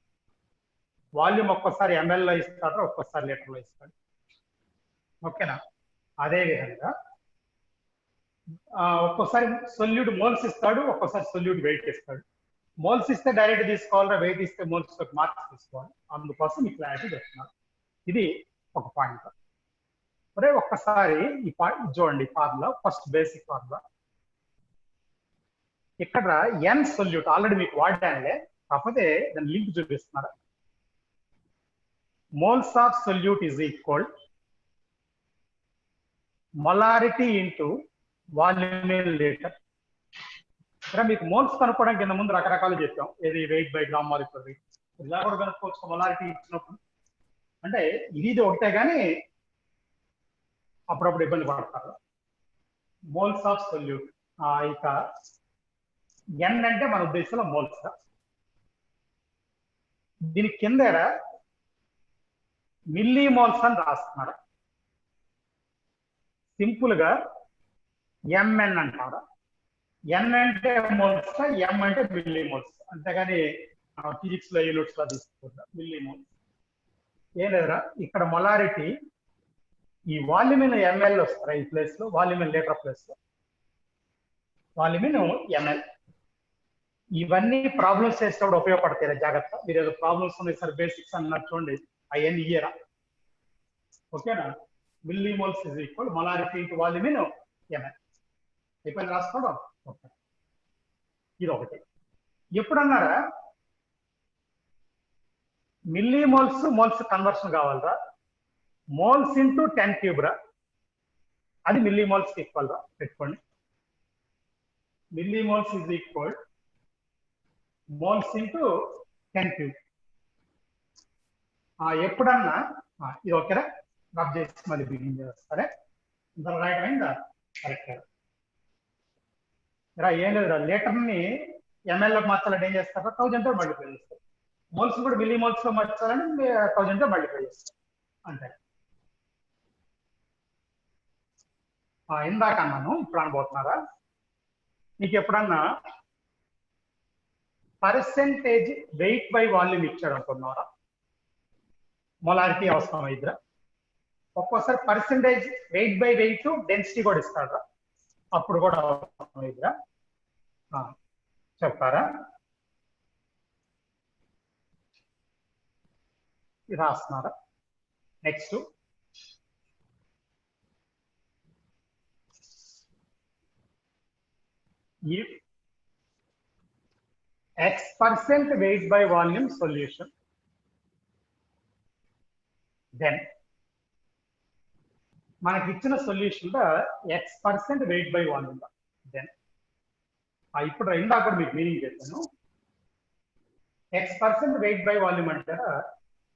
వాల్యూమ్ ఒక్కోసారి ml లో ఇస్తాడు, ఒక్కోసారి లీటర్ లో ఇస్తాడు. ఓకేనా. అదే విధంగా ఒక్కోసారి సొల్యూట్ మోల్స్ ఇస్తాడు, ఒక్కోసారి సొల్యూట్ వెయిట్ ఇస్తాడు. మోల్స్ ఇస్తే డైరెక్ట్ తీసుకోవాలి, వెయిట్ ఇస్తే మోల్స్ మార్క్స్ తీసుకోవాలి. అందుకోసం ఈ క్లారిటీ చెప్తున్నారు. ఇది ఒక పాయింట్. ఒరే ఒక్కసారి ఈ పాయింట్ చూడండి. ఫార్ములా ఫస్ట్ బేసిక్ ఫార్ములా ఇక్కడ ఎన్ సొల్యూట్ ఆల్రెడీ మీకు వాడానులే, కాకపోతే దాని లింక్ చూపిస్తున్నారు. Moles of solute is equal molarity into volume in litre. ఇక్కడ మీకు మోల్స్ కనుక్కోవడానికి కింద ముందు రకరకాలు చెప్పాం. ఏది wait by gram molecular wait ఇలా కూడా కనుక్కోవచ్చు. మొలారిటీ ఇచ్చినప్పుడు అంటే ఇది ఒకటే కానీ అప్పుడప్పుడు ఇబ్బంది పడతారు. మోల్స్ ఆఫ్ సొల్యూట్ ఇక ఎన్ అంటే మన ఉద్దేశంలో మోల్స్. దీని కింద మిల్లీ మోల్స్ అని రాస్తున్నారు. సింపుల్ గా ఎంఎన్ అంటారా. ఎన్ అంటే మోల్స్, ఎం అంటే మిల్లీ మోల్స్. అంతేగాని ఫిజిక్స్ లో యూనిట్స్ లో తీసుకుంటా మిల్లీ మోల్స్ ఏం లేదురా. ఇక్కడ మొలారిటీ ఈ వాల్యూమ్ ఇన్ ఎంఎల్ వస్తారా ఈ ప్లేస్ లో, వాల్యూమ్ ఇన్ లీటర్ ప్లేస్ లో వాల్యూమ్ ఇన్ ఎంఎల్. ఇవన్నీ ప్రాబ్లమ్స్ చేసేటప్పుడు ఉపయోగపడతాయి. జాగ్రత్త. మీరు ఏదో ప్రాబ్లమ్స్ ఉన్నాయి సార్ బేసిక్స్ అన్నారు చూడండి, అవన్నీ ఇయ్యరా. ఓకేనా. Milli moles is equal molarity into volume in ML. అయిపోయింది రాసుకోవడం. ఓకే. ఇది ఒకటి. ఎప్పుడన్నారా మిల్లీ మోల్స్ మోల్స్ కన్వర్షన్ కావాలరా. మోల్స్ ఇంటూ 10 క్యూబ్ రా. అది మిల్లీ మోల్స్ ఈక్వల్ రా. పెట్టుకోండి. Milli moles is equal moles into 10 cube. ఎప్పుడన్నా ఇది ఓకేరా. రబ్ చేసి మళ్ళీ బిగిన్ చేస్తారే. ఇంత రైట్ అయిందా. కరెక్ట్. ఏం లేదురా. లీటర్ ని ఎంఎల్ లోకి మార్చాలంటే ఏం చేస్తారా 1000 తో మల్టిప్లై చేస్తారు. మోల్స్ కూడా మిల్లీ మోల్స్ లో మార్చాలని 1000 తో మల్టిప్లై చేస్తారు అంతే. ఇందాక అన్నాను, ఇప్పుడు అనబోతున్నారా. మీకు ఎప్పుడన్నా పర్సెంటేజ్ వెయిట్ బై వాల్యూమ్ ఇచ్చాడు అనుకున్నారా. మొలారిటీ అవసరం ఇద్దరా. ఒక్కోసారి percentage weight by weight density కూడా ఇస్తాడు. అప్పుడు కూడా అవసరం ఇద్దరా. చెప్తారా. ఇది రాస్తున్నారా. Next if x% weight by volume solution, then మనకి ఇచ్చిన solution X% weight by volume. Then ఇప్పుడు ఇందాక కూడా మీకు మీనింగ్ చెప్పాను. X% వెయిట్ బై వాల్యూమ్ అంటే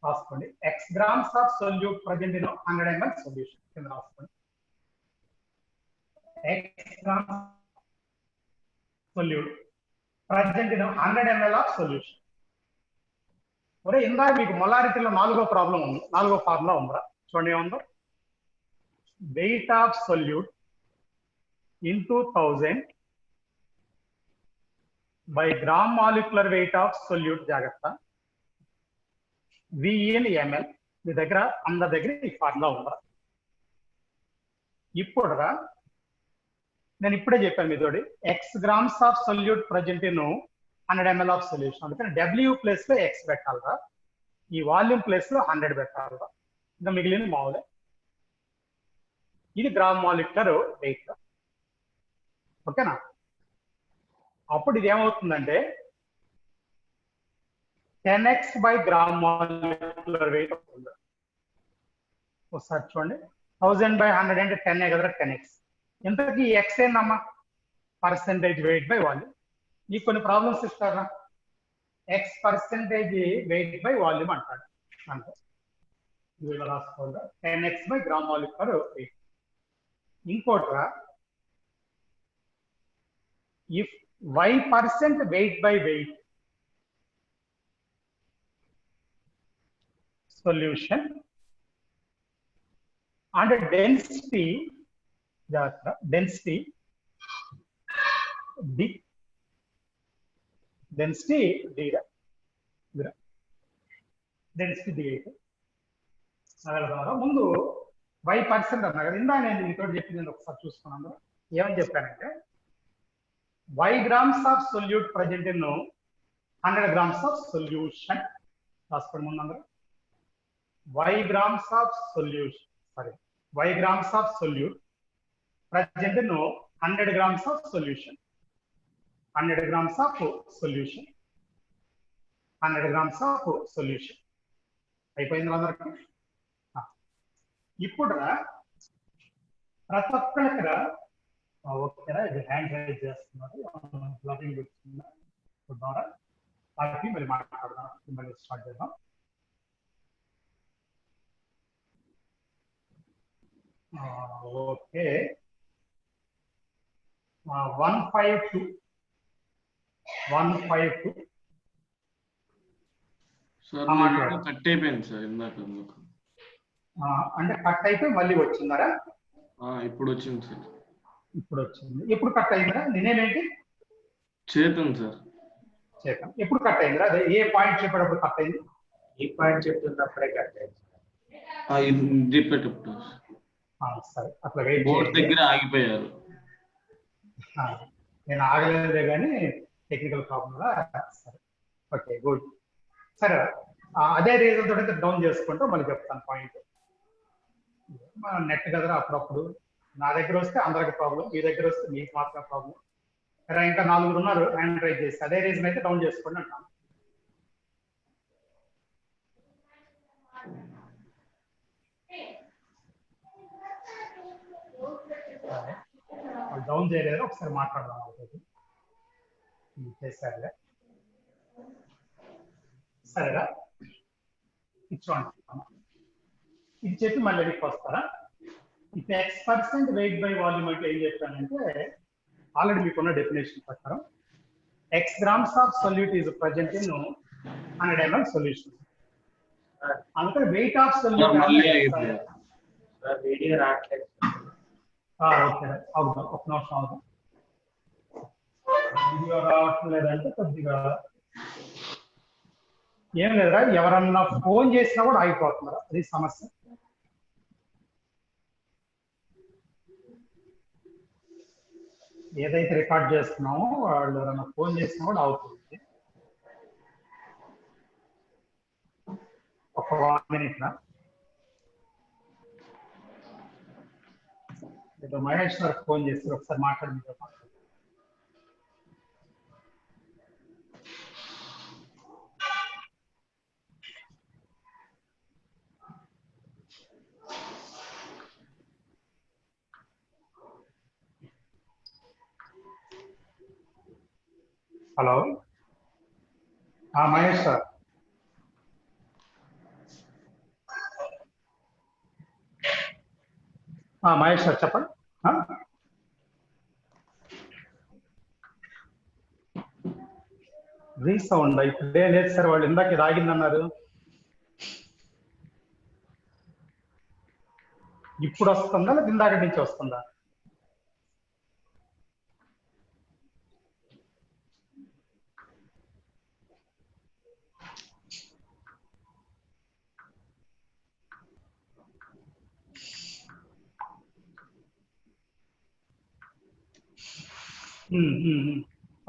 రాసుకోండి, X grams of solute present in 100 ml solution కింద రాసుకోండి. X grams solute present in 100 ml of solution. ఒరే ఇందాక మీకు మొలారిటీలో 4వ ప్రాబ్లం ఉంది, 4వ ఫార్ములా ఉందా? చూడండి ఏముందో, wait of solute into 1000 by gram molecular weight of solute. జాగ్రత్త, VN ml. మీ దగ్గర అందరి దగ్గర ఈ ఫార్ములా ఉందా? ఇప్పుడు నేను ఇప్పుడే చెప్పాను మీతోటి, X grams of solute present in 100 ml of solution. అందుకని W ప్లేస్ లో X పెట్టాలరా, ఈ వాల్యూమ్ ప్లేస్ లో 100 పెట్టాలరా, ఇంకా మిగిలిన మామూలే. ఇది గ్రామ్ మాలిక్యులర్ వెయిట్. ఓకేనా? అప్పుడు ఇది ఏమవుతుందంటే 10x by gram molecular wait అవుతుంది. ఒకసారి చూడండి, 1000 బై 100 అంటే 10 కదా, 10x. ఇంతకీ ఎక్స్ ఏందమ్మా? Percentage weight by volume. ఈ కొన్ని ప్రాబ్లమ్స్ ఇస్తారా, X% వెయిట్ బై వాల్యూమ్ అంటాడు. అంటే వీళ్ళు రాసుకోవాలి 10x by gram molecular weight. ఇంకోట్రా, if Y% weight by weight solution and density density D density అయితే ముందు Y% అన్నా కదా, ఇందా నేను మీతో చెప్పింది ఒకసారి చూసుకున్నాను. ఏమని చెప్పానంటే Y grams of solute present in 100 grams of solution. రాసుకోండి ముందు అందరూ, Y grams of solution, Y grams of solute present in 100 grams of solution. 100 grams of solution, 100 grams of solution. అయిపోయింది అందరికి? ఇప్పుడు ప్రతి ఒక్కరికి ఓకేనా, ఇది హ్యాండ్ రైజ్ చేస్తున్నారు, బ్లాగింగ్ పెడుతున్నారు. వాటికి మళ్ళీ మాట్లాడదాం, మళ్ళీ స్టార్ట్ చేద్దాం. ఓకే, 152 కట్ అయిపోయింది సార్ ఇందాక. అంటే కట్ అయిపోయి మళ్ళీ వచ్చిందరా? ఇప్పుడు వచ్చింది సార్. ఇప్పుడు వచ్చింది. ఎప్పుడు కట్ అయిందిరా? నేనేంటి చేతన్ సార్. చేతన్ ఎప్పుడు కట్ అయిందిరా? అదే ఏ పాయింట్ చెప్పేటప్పుడు కట్ అయింది? ఈ పాయింట్ చెప్తున్నప్పుడే కట్ అయింది. చెప్పేటప్పుడు సరే, అట్లా వెయిట్ బోర్డు దగ్గర ఆగిపోయారు. నేను ఆగలేదే కానీ టెక్నికల్ ప్రాబ్లం. సరే, ఓకే, గుడ్. సరే, అదే రీజన్ తోటి డౌన్ చేసుకుంటూ మళ్ళీ చెప్తాను పాయింట్. నెట్ కదరా, అప్పుడప్పుడు నా దగ్గర వస్తే అందరికి ప్రాబ్లం, మీ దగ్గర వస్తే మీకు మాత్రం ప్రాబ్లం. సరే, ఇంకా 4 ఉన్నారు హ్యాండ్ రైజ్ చేసి, అదే రీజన్ అయితే డౌన్ చేసుకోండి అంటాను. డౌన్ చేయలేదు, ఒకసారి మాట్లాడదాం అవుతుంది. చేశారులే, సరేరా. ఇచ్చుకోండి, ఇది చెప్పి మళ్ళీ వెనక్కి వస్తారా? ఇప్పుడు X% వెయిట్ బై వాల్యూమ్ అంటే ఏం చెప్తానంటే, ఆల్రెడీ మీకున్న డెఫినేషన్ ప్రకారం X grams of solute is present in 100 ml solution. అందుకని వెయిట్ ఆఫ్ సొల్యూట్ వీడియో రావట్లేదు. ఓకే, అవుదాం, ఒక నిమిషం అవుదాం. వీడియో రావట్లేదంటే కొద్దిగా ఏం లేదురా, ఎవరన్నా ఫోన్ చేసినా కూడా ఆగిపోతున్నారా, అది సమస్య. ఏదైతే రికార్డ్ చేస్తున్నామో వాళ్ళు ఎవరన్నా ఫోన్ చేసినా కూడా అవుతుంది. ఒక 1 minute రా. ఏదో మహేష్ గారు ఫోన్ చేసి ఒకసారి మాట్లాడి. Hello Mahesh sir. Mahesh sir చెప్పండి. రీసౌండ్ ఇప్పుడే లేదు సార్, వాళ్ళు ఇందాక ఇది ఆగిందన్నారు. ఇప్పుడు వస్తుందా లేదా ఇందాక నుంచి వస్తుందా?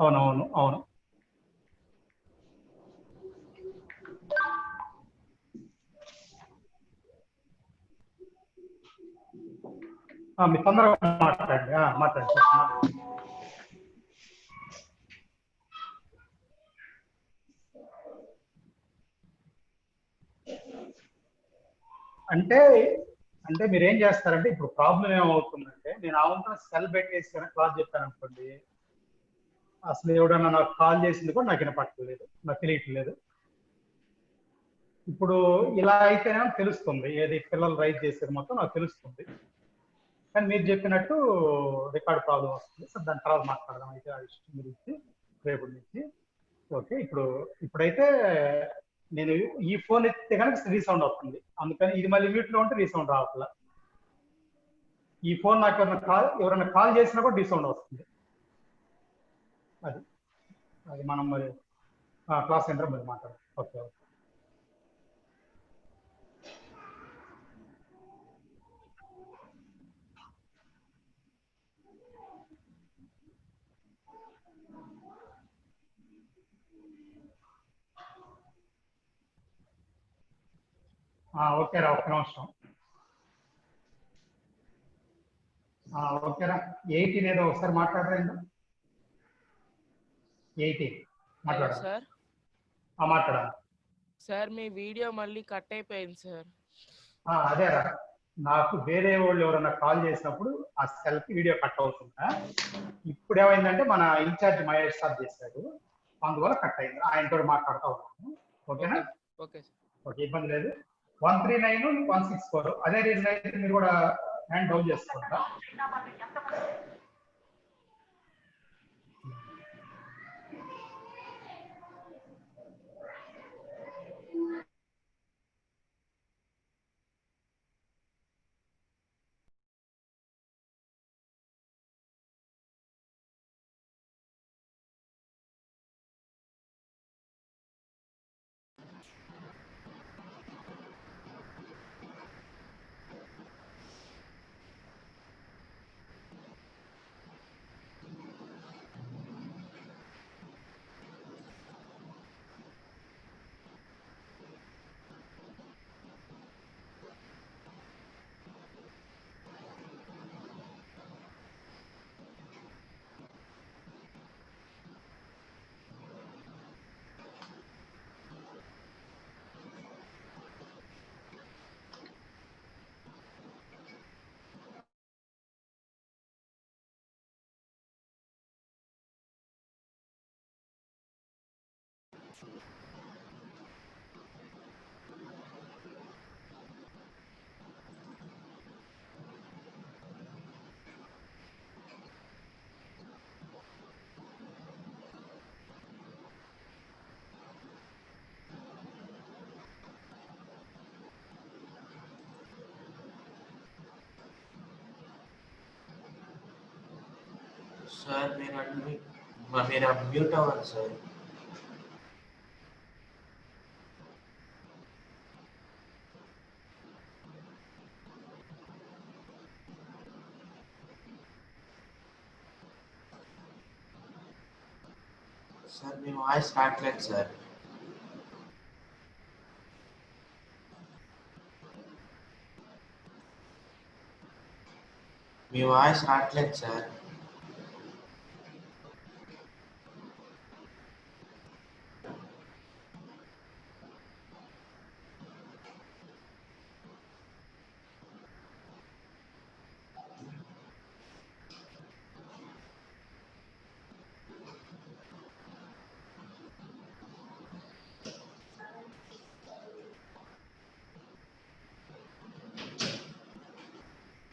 అవునవును అవును. మీరు తొందరగా మాట్లాడండి. మాట్లాడండి. అంటే అంటే మీరు ఏం చేస్తారంటే, ఇప్పుడు ప్రాబ్లం ఏమవుతుందంటే, నేను అవంతా సెల్ పెట్టేసి కనుక క్లాస్ చెప్పాను అనుకోండి, అసలు ఎవడన్నా నాకు కాల్ చేసింది కూడా నాకు వినపట్టలేదు, నాకు తెలియట్లేదు. ఇప్పుడు ఇలా అయితేనే తెలుస్తుంది, ఏది పిల్లలు రైట్ చేసేది మొత్తం నాకు తెలుస్తుంది. కానీ మీరు చెప్పినట్టు రికార్డ్ ప్రాబ్లం వస్తుంది. సో దాని తర్వాత మాట్లాడదాం అయితే ఆ విషయం గురించి రేపటి నుంచి. ఓకే, ఇప్పుడైతే నేను ఈ ఫోన్ ఎత్తితే కనుక రీసౌండ్ వస్తుంది, అందుకని ఇది మళ్ళీ మ్యూట్ లో ఉంటే రీసౌండ్ రావట్లా. ఈ ఫోన్ నాకు ఎవరైనా కాల్ చేసినా కూడా రీసౌండ్ వస్తుంది. అది మనం మరి క్లాస్ సెంటర్ మరి మాట్లాడదాం. ఓకే. ఓకేరా, ఒక్క నిమిషం. ఓకేరా, 18 ఏదో ఒకసారి మాట్లాడరా. 18 మాట్లాడాలి సార్. మాట్లాడాలి సార్ మీ వీడియో మళ్ళీ కట్ అయిపోయింది సార్. అదేరా, నాకు వేరే వాళ్ళు ఎవరైనా కాల్ చేసినప్పుడు ఆ సెల్ఫీ వీడియో కట్ అవుతుందా. ఇప్పుడు ఏమైందంటే మన ఇన్ఛార్జ్ మహేష్ సార్ చేశాడు, అందువల్ల కట్ అయింది. ఆయనతో మాట్లాడుతూ ఉన్నాను. ఓకేనా? ఓకే, ఇబ్బంది లేదు. 139 164 అదే రీజన్ అయితే మీరు కూడా హ్యాండ్ డౌన్ చేసుకుంటా. సార్ మీరు మ్యూట్ అవ్వాలి సార్. సార్ మీ వాయిస్ రావట్లేదు సార్. మీ వాయిస్ రావట్లేదు సార్.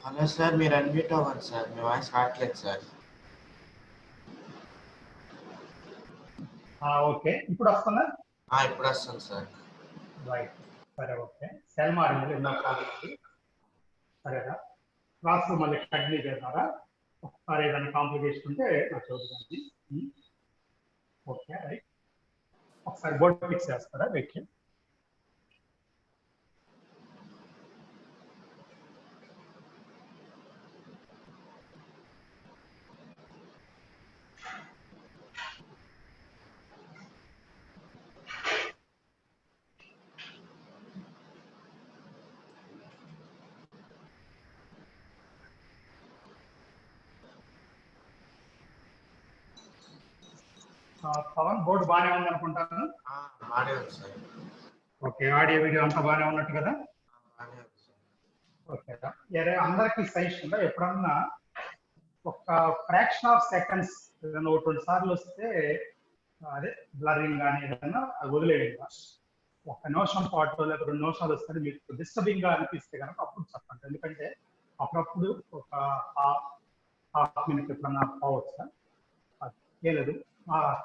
హలో సార్, మీరు అన్మ్యూట్ అవ్వండి సార్, మీ వాయిస్ రావట్లేదు సార్. ఓకే, ఇప్పుడు వస్తుందా? ఇప్పుడు వస్తుంది సార్. రైట్, సరే, ఓకే. సెల్ మారింది, ఇందా ప్రాబ్లం. సరేనా, క్లాస్ మళ్ళీ కంటిన్యూ చేస్తారా? ఒకసారి ఏదైనా కాంప్లికేషన్ ఉంటే నాకు చదువుతుంది. Okay, right. ఒకసారి బోర్డు ఫిక్స్ చేస్తారా? వెయిట్. పవన్, బోర్డు బాగానే ఉంది అనుకుంటాను. బాగానే ఉంది సార్. ఓకే, ఆడియో వీడియో అంతా బాగానే ఉన్నట్టు కదా? బాగానే ఉంది సార్. ఓకే, అందరికి సజెషన్ ఉందా? ఎప్పుడన్నా ఒక ఫ్రాక్షన్ ఆఫ్ సెకండ్స్ ఏదైనా 1-2 సార్లు వస్తే అదే బ్లరింగ్ కానీ ఏదైనా వదిలేయండి. 1 నిమిషం పాటు లేదా 2 నిమిషాలు వస్తే మీకు డిస్టర్బింగ్ గా అనిపిస్తే కనుక అప్పుడు చెప్పండి. ఎందుకంటే అప్పుడప్పుడు ఒక హాఫ్ మినిట్ ఎప్పుడన్నా పోవచ్చు. లేదు,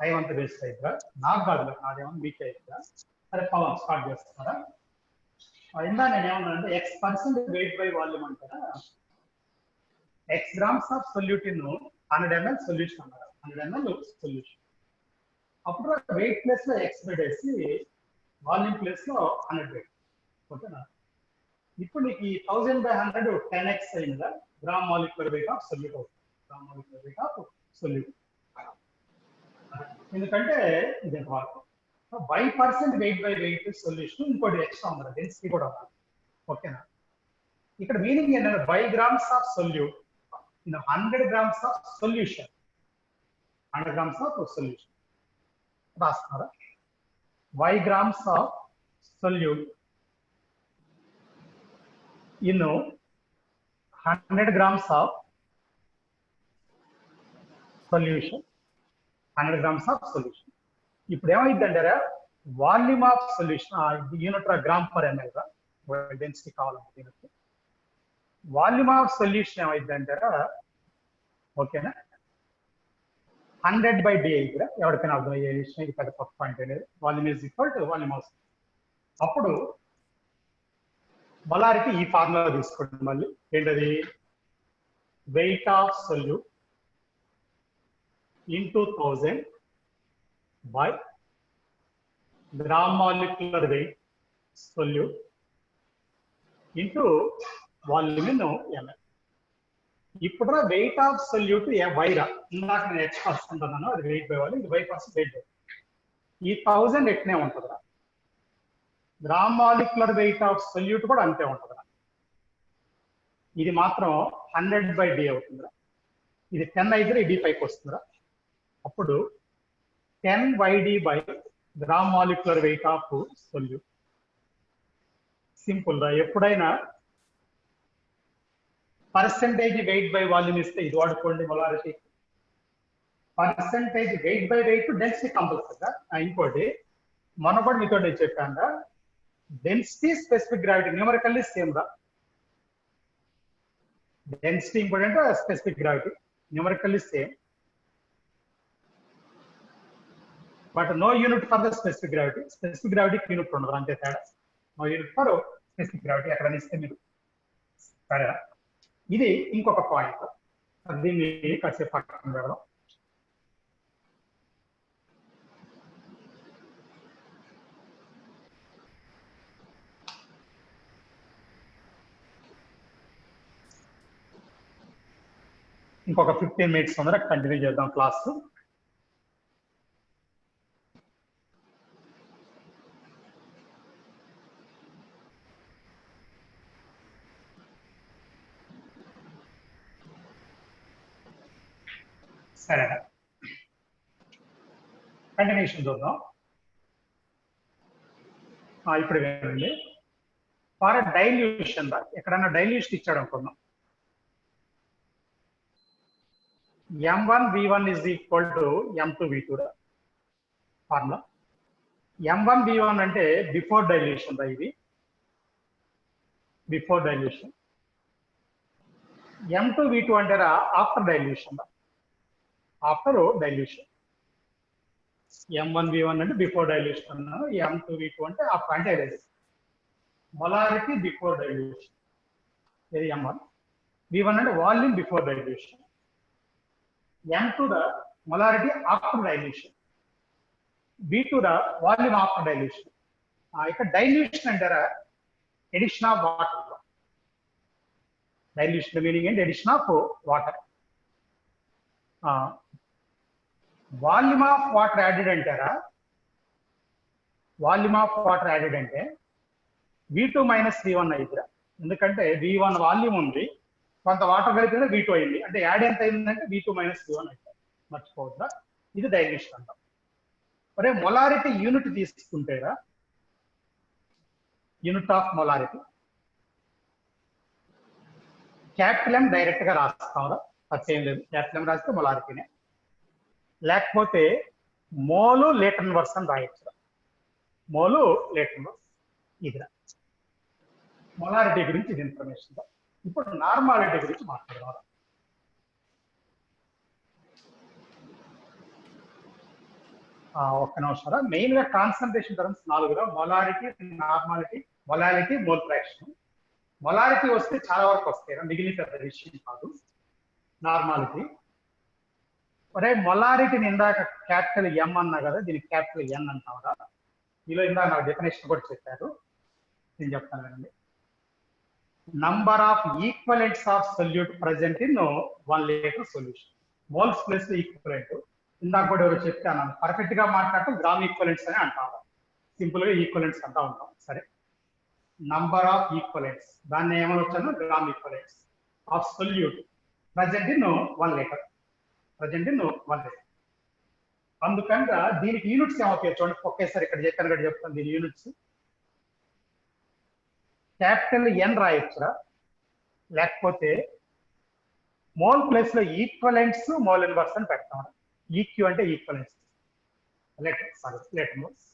టైం అంతా వేస్ట్ అవుతుందా? నాకు కాదు, నాదేమన్నా మీకే అవుతుందా? సరే, పవన్ స్టార్ట్ చేస్తున్నారా? ఇందా నేను ఏమన్నా X% వెయిట్ బై వాల్యూమ్ అంటారా? X grams of solute in 100 ml solution అన్నారు. 100 ml సొల్యూషన్. అప్పుడు వెయిట్ ప్లేస్ లో X పెట్టేసి వాల్యూమ్ ప్లేస్ లో 100 వెయిట్. ఓకేనా? ఇప్పుడు నీకు ఈ 1000/100 10x అయిందా? Gram molecular weight of solute అవుతుంది. Gram molecular weight of solute. ఎందుకంటే ఇది వరకు y% weight by weight solution ఇంకోటి ఎక్స్ట్రా ఉంది, డెన్సిటీ కూడా ఉంది. ఓకేనా? ఇక్కడ మీనింగ్ ఏంటంటే y grams of solute in 100 grams of solution. 100 grams of solution రాస్తున్నారా? y grams of solute in 100 grams of solution. 100 grams of solution. ఇప్పుడు ఏమైంది అంటారా? Volume of solution unit gram per ML రా, డెన్సిటీ కావాలంటే unit. Volume of solution ఏమైంది అంటారా? ఓకేనా? 100/d ఇక్కడ ఎవరికైనా అర్థమయ్యే విషయం, ఇది పెద్ద ఫస్ట్ పాయింట్ అనేది. Volume is equal to volume of. అప్పుడు మొలారిటీ ఈ ఫార్ములా తీసుకోండి. మళ్ళీ ఏంటది? Wait of solute into 1000 by gram molecular weight solute into volume in ml. ఇప్పుడు వెయిట్ ఆఫ్ సొల్యూట్ వైరా, ఇందాక నేను X% అన్నాను, అది వెయిట్ బై వాల్యూమ్, ఇది y% వెయిట్ బై. ఈ 1000 ఎట్నే ఉంటుందిరా. Gram molecular weight of solute కూడా అంతే ఉంటుందిరా. ఇది మాత్రం 100/d అవుతుందిరా. ఇది 10 అయితే ఇది d5 వస్తుందిరా. అప్పుడు 10/d by gram molecular weight of solute. Simple రా. ఎప్పుడైనా పర్సెంటేజ్ వెయిట్ బై వాల్యూమ్ ఇస్తే ఇది వాడుకోండి molarity. Percentage weight by weight density కంపల్సరీగా. ఇంకోటి మొన్న కూడా మీతో నేను చెప్పాను, density specific gravity numerically same రా. Density important, specific gravity numerically same. But no unit for the specific gravity. Specific గ్రావిటీకి యూనిట్ ఉండదు, అంతే తేడా. No unit for specific gravity ఎక్కడ ఇస్తే మీరు. సరే, ఇది ఇంకొక పాయింట్. దీన్ని కాసేపు పక్కన పెడదాం. ఇంకొక 15 minutes తొందర కంటిన్యూ చేద్దాం క్లాస్. సరే, కంటిన్యూషన్ చూద్దాం. ఇప్పుడు వినండి. ఫర్ డైల్యూషన్ రా, ఎక్కడన్నా డైల్యూషన్ ఇచ్చాడు అనుకున్నాం. M1V1 is equal to M2V2 రా ఫార్ములా. M1V1 అంటే బిఫోర్ డైల్యూషన్ రా, ఇది బిఫోర్ డైల్యూషన్. M2 V2 అంటారా after dilution. After dilution. M1 V1 అంటే బిఫోర్ డైల్యూషన్, M2 V2 అంటే ఆఫ్టర్, అంటే మొలారిటీ బిఫోర్ డైల్యూషన్. ఇది M1. V1 అంటే volume before dilution. M2 the molarity after dilution. V2 the volume after dilution. ఇక్కడ dilution అంటారా addition of water. Dilution meaning ఏంటి? Addition of water. Volume of water added అంటారా? Volume of water added అంటే V2 minus V1 అయిందిరా. ఎందుకంటే V1 volume ఉంది, కొంత water కలిపితే V2 అయింది, అంటే యాడ్ ఎంత అయిందంటే V2 మైనస్ V1 అవుతుంది. మర్చిపోవద్దా? ఇది డైల్యూషన్ అంటాం. మరి మొలారిటీ యూనిట్ తీసుకుంటేరా, unit of molarity capital M direct గా రాస్తాం. ఏం లేదు, క్యాపిటల్ M రాస్తే మొలారిటీనే. లేకపోతే మోలు లీటర్ ఇన్వర్స్ అని రాయొచ్చు. మోలు లీటర్ ఇన్వర్స్ ఇది. మొలారిటీ గురించి ఇది ఇన్ఫర్మేషన్. ఇప్పుడు నార్మాలిటీ గురించి మాట్లాడదాం. ఒక్క నిమిషం. మెయిన్ గా concentration terms 4 molarity, normality, molality, mole fraction. Molarity వస్తే చాలా వరకు వస్తాయి, మిగిలిన పెద్ద విషయం కాదు. నార్మాలిటీ ఒరే మొలారిటీని ఇందాక క్యాపిటల్ M అన్నా కదా, దీనికి క్యాపిటల్ N అంటారా? మీలో ఇందాక నాకు డెఫినేషన్ కూడా చెప్పారు, నేను చెప్తాను కదండి. Number of equivalents of solute present in 1 litre solution. Moles plus equivalent. ఇందాక కూడా ఎవరు చెప్తాను, పర్ఫెక్ట్ గా మాట్లాడటం గ్రామ్ ఈక్వలెంట్స్ అని అంటారు. సింపుల్ గా ఈక్వలెంట్స్ అంటా ఉంటాం. సరే, నంబర్ ఆఫ్ ఈక్వలెంట్స్, దాన్ని ఏమని వచ్చాను? Gram equivalents of solute present in 1 litre. Present in 1 litre. అందుకని దీనికి యూనిట్స్ ఏమవుతాయి చూడండి. ఒకేసారి ఇక్కడ చెప్పాను కదా, చెప్తాను దీని యూనిట్స్. క్యాపిటల్ N రాయొచ్చురా, లేకపోతే మోల్ ప్లేస్ లో ఈక్వలెంట్స్ మోల్ ఇన్వర్స్ అని పెడతాం. ఈక్యూ అంటే ఈక్వలెంట్స్, లీటర్ మోల్స్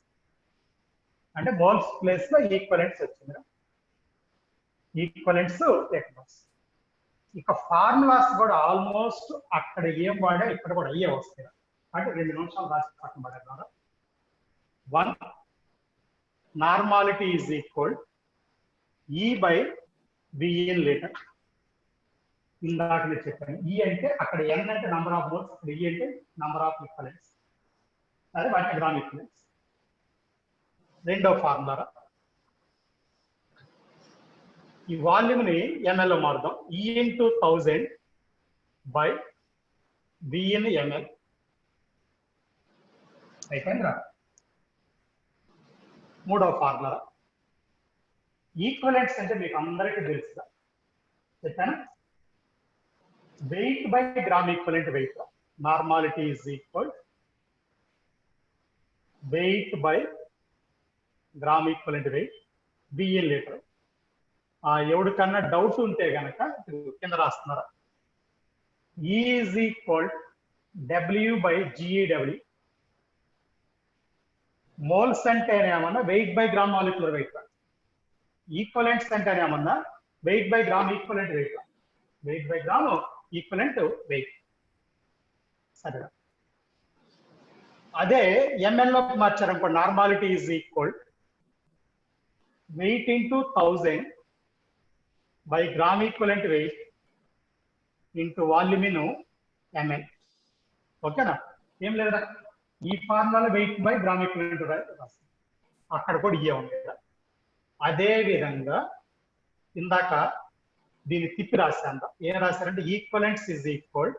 అంటే మోల్స్ ప్లేస్ లో ఈక్వలెంట్స్ వచ్చింది. Equivalents litre moles. ఇక ఫార్ములాస్ కూడా ఆల్మోస్ట్ అక్కడ ఏం వాడా ఇక్కడ కూడా అయ్యే వస్తాయి. అంటే 2 నిమిషాలు రాసి పక్కన పడేద్దాం. 1 normality is equal E by V in litre. ఇందాక నేను చెప్పాను, E అంటే అక్కడ N అంటే నంబర్ ఆఫ్ మోల్స్, ఇక్కడ E అంటే నంబర్ ఆఫ్ ఈక్వలెంట్స్. అదే వాటి గ్రామ్ ఈక్వలెంట్స్. రెండో ఫార్ములా, ఈ వాల్యూమ్ ని ml లో మారుదాం. E into 1000 by V in ml. అయిపోయిందిరా. మూడో ఫార్ములా, ఈక్వలెంట్స్ అంటే మీకు అందరికీ తెలుసు చెప్పాను. Weight by gram equivalent weight. Normality is equal weight by gram equivalent weight BN litre. ఎవరికన్నా డౌట్ ఉంటే గనక కింద రాస్తున్నారా. Is equal W by GEW. Moles అంటేనేమన్నా weight by gram molecular weight. Equivalents అంటేనేమన్నా weight by gram equivalent weight. Weight by gram equivalent weight. సరే, అదే ml లో మార్చారనుకో, normality is equal weight into 1000 by gram equivalent weight into volume in ml. ఓకేనా? ఏం లేదా, ఈ formula wait by gram equivalent రాస్తాం. అక్కడ కూడా ఇయే ఉంది కదా. అదే విధంగా ఇందాక దీన్ని తిప్పి రాశాను. ఏం రాశారంటే equivalents is equal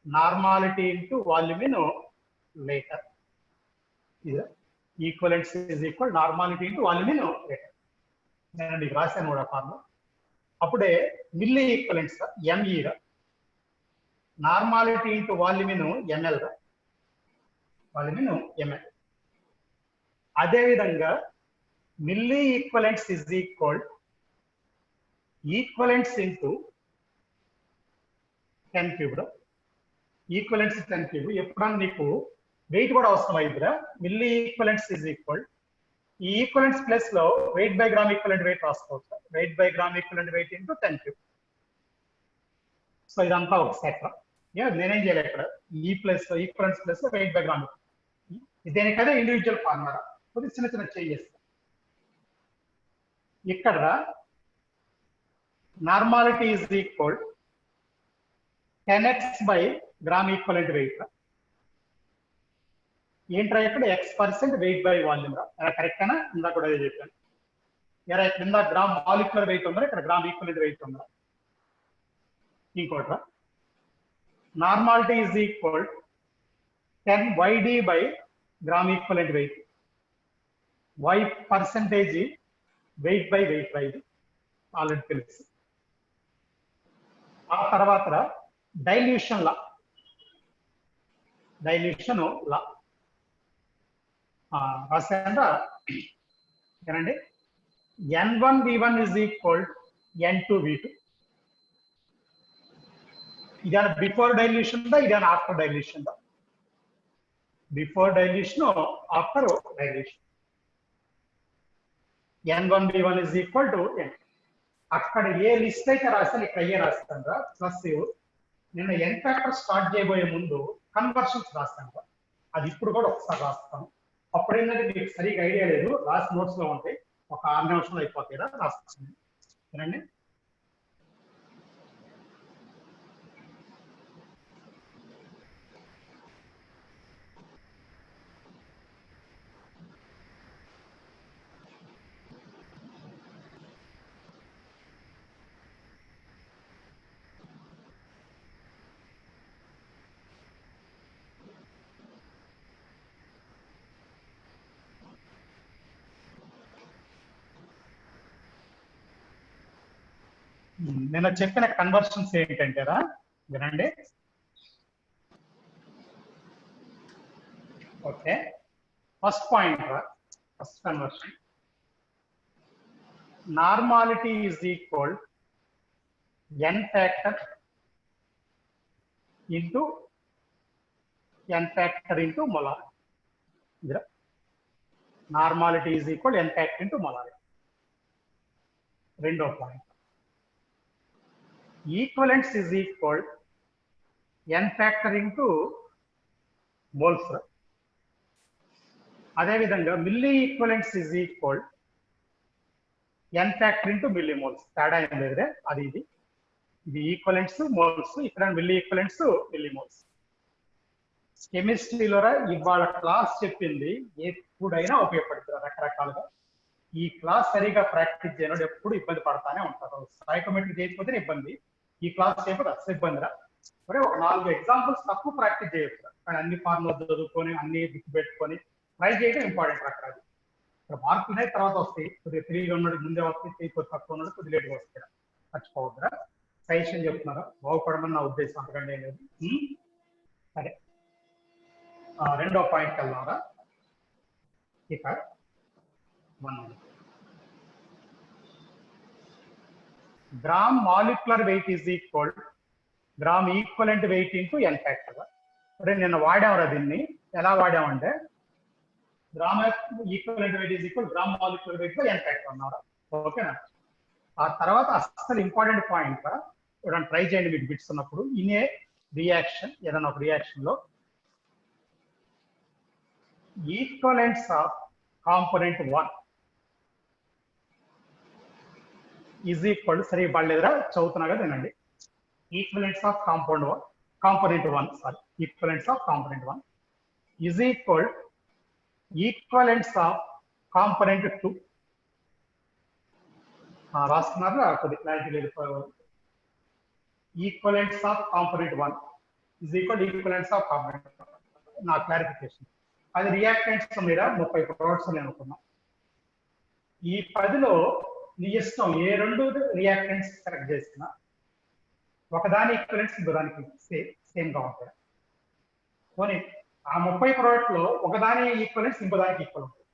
normality into volume in litre. ఇది equivalents is equal normality into volume in litre. నేను మీకు రాశాను కూడా ఫార్ములా. అప్పుడే మిల్లీ ఈక్వలెంట్స్ ME రా, normality into volume in ML రా, వాల్యూమ్ ఇన్ ML. అదే విధంగా milliequivalents is equal equivalents into 10 cube. Equivalents 10 cube. ఎప్పుడన్నా నీకు వెయిట్ కూడా అవసరం అయిద్దిరా. మిల్లీ ఈక్వలెంట్స్ ఈజ్ ఈక్వల్ ఈ ఈక్వలెంట్స్ ప్లస్ లో weight by gram equivalent weight రాసుకోవచ్చు. Weight by gram equivalent weight into 10 cube. So ఇదంతా ఒక సెట్. నేనేం చేయాలి ఇక్కడ ఈ plus equivalence plus weight by gram. దేనికదే ఇండివిజువల్ ఫార్ములా, కొద్ది చిన్న చిన్న చేంజెస్. ఇక్కడ normality is equal 10x by gram equivalent weight. ఏంట్రా ఇక్కడ x% వెయిట్ బై వాల్యూమ్ రా, కరెక్టేనా? ఇందాక కూడా అదే చెప్పాను. ఇక్కడ కింద గ్రామ్ మాలిక్యులర్ వెయిట్ ఉందా, ఇక్కడ గ్రామ్ ఈక్వలెంట్ వెయిట్ ఉందా. ఇంకోట్రా normality is equal 10YD by gram equivalent weight. Y percentage weight by weight రా, ఇది ఆల్రెడీ తెలుసు. ఆ తర్వాత డైల్యూషన్ లా రాశారా ఏనండి. N1V1 is equal N2V2. ఇదేనా బిఫోర్ డైల్యూషన్ దా, ఇదేనా ఆఫ్టర్ డైల్యూషన్ దా? Before dilution, after dilution. N1V1 is equal to N. అక్కడ ఏ లిస్ట్ అయితే రాస్తాను ఇక్కడ ఏ రాస్తాను రా, ప్లస్ నిన్న ఎన్ ఫ్యాక్టర్ స్టార్ట్ చేయబోయే ముందు కన్వర్షన్స్ రాస్తాను రా, అది ఇప్పుడు కూడా ఒకసారి రాస్తాను. అప్పుడు ఏంటంటే మీకు సరిగ్గా ఐడియా లేదు, లాస్ట్ నోట్స్ లో ఉంటాయి, ఒక 6 నిమిషాలు అయిపోతాయి రా, రాస్తాను. వినండి. నిన్న చెప్పిన కన్వర్షన్స్ ఏంటంటేరా వినండి. ఓకే, ఫస్ట్ పాయింట్ రా, first conversion normality is equal n factor into molar. Normality is equal n factor into molar. రెండో point equivalents is equal n factor into moles. అదేవిధంగా milliequivalents is equal n factor into millimoles. తేడా ఏం లేదురే, అది ఇది equivalents moles, ఇక్కడ milliequivalents millimoles. కెమిస్ట్రీలో ఇవాళ క్లాస్ చెప్పింది ఎప్పుడైనా ఉపయోగపడుతుంది రకరకాలుగా. ఈ క్లాస్ సరిగా ప్రాక్టీస్ చేయడం ఎప్పుడు ఇబ్బంది పడతానే ఉంటారు. సైకోమెట్రిక్ చేయకపోతే ఇబ్బంది, ఈ క్లాస్ చేయకపోతే అసలు ఇబ్బంది రా. మరి ఒక 4 ఎగ్జాంపుల్స్ తక్కువ ప్రాక్టీస్ చేయొచ్చు, కానీ అన్ని ఫార్ములా చదువుకొని అన్ని గుర్తు పెట్టుకొని ట్రై చేయడం ఇంపార్టెంట్. అక్కడ ఇక్కడ మార్కులు ఉన్నాయి, తర్వాత వస్తాయి. కొద్దిగా 3 ఉన్నది ముందే వస్తాయి, 3 కొద్ది తక్కువ ఉన్నది కొద్ది లేట్గా వస్తాయి. మర్చిపోవద్దురా, సజెషన్ చెప్తున్నారా, బాగుపడమని నా ఉద్దేశం, అంతకంటే ఏం లేదు. సరే, రెండో పాయింట్కి వెళ్దాంరా. ఇక 1 gram molecular wait is equal gram equivalent weight into n factor. అరే నిన్న వాడాంరా, దీన్ని ఎలా వాడామంటే gram equivalent wait is equal gram molecular weight by n factor అన్నారా. ఓకేనా? ఆ తర్వాత అసలు ఇంపార్టెంట్ పాయింట్ చూడండి, ట్రై చేయండి మీకు బిట్స్ ఉన్నప్పుడు. ఇనే రియాక్షన్, ఏదైనా ఒక రియాక్షన్ లో equivalents of component 1 is equal, సరిగ్గా పడలేదురా, చదువుతున్నా కదా వినండి. Equivalents of component 1 sorry, equivalents of component 1 is equal equivalents of component 2. రాస్తున్నారా, కొద్ది క్లారిటీ లేదు. Equivalents of component 1 is equal equivalents of component 2. నా క్లారిఫికేషన్ అది రియాక్టెంట్స్ మీద 30 ప్రొడక్ట్స్ అని అనుకున్నాం. ఈ 10లో నీ ఇష్టం ఏ 2 రియాక్టెంట్స్ సెలెక్ట్ చేసినా ఒకదాని ఈక్వలెంట్స్ ఇంకోదానికి సేమ్ గా ఉంటాయి. పోనీ ఆ 30 ప్రోడక్ట్ లో ఒకదాని ఈక్వలెంట్స్ ఇంకోదానికి ఈక్వల్ ఉంటాయి.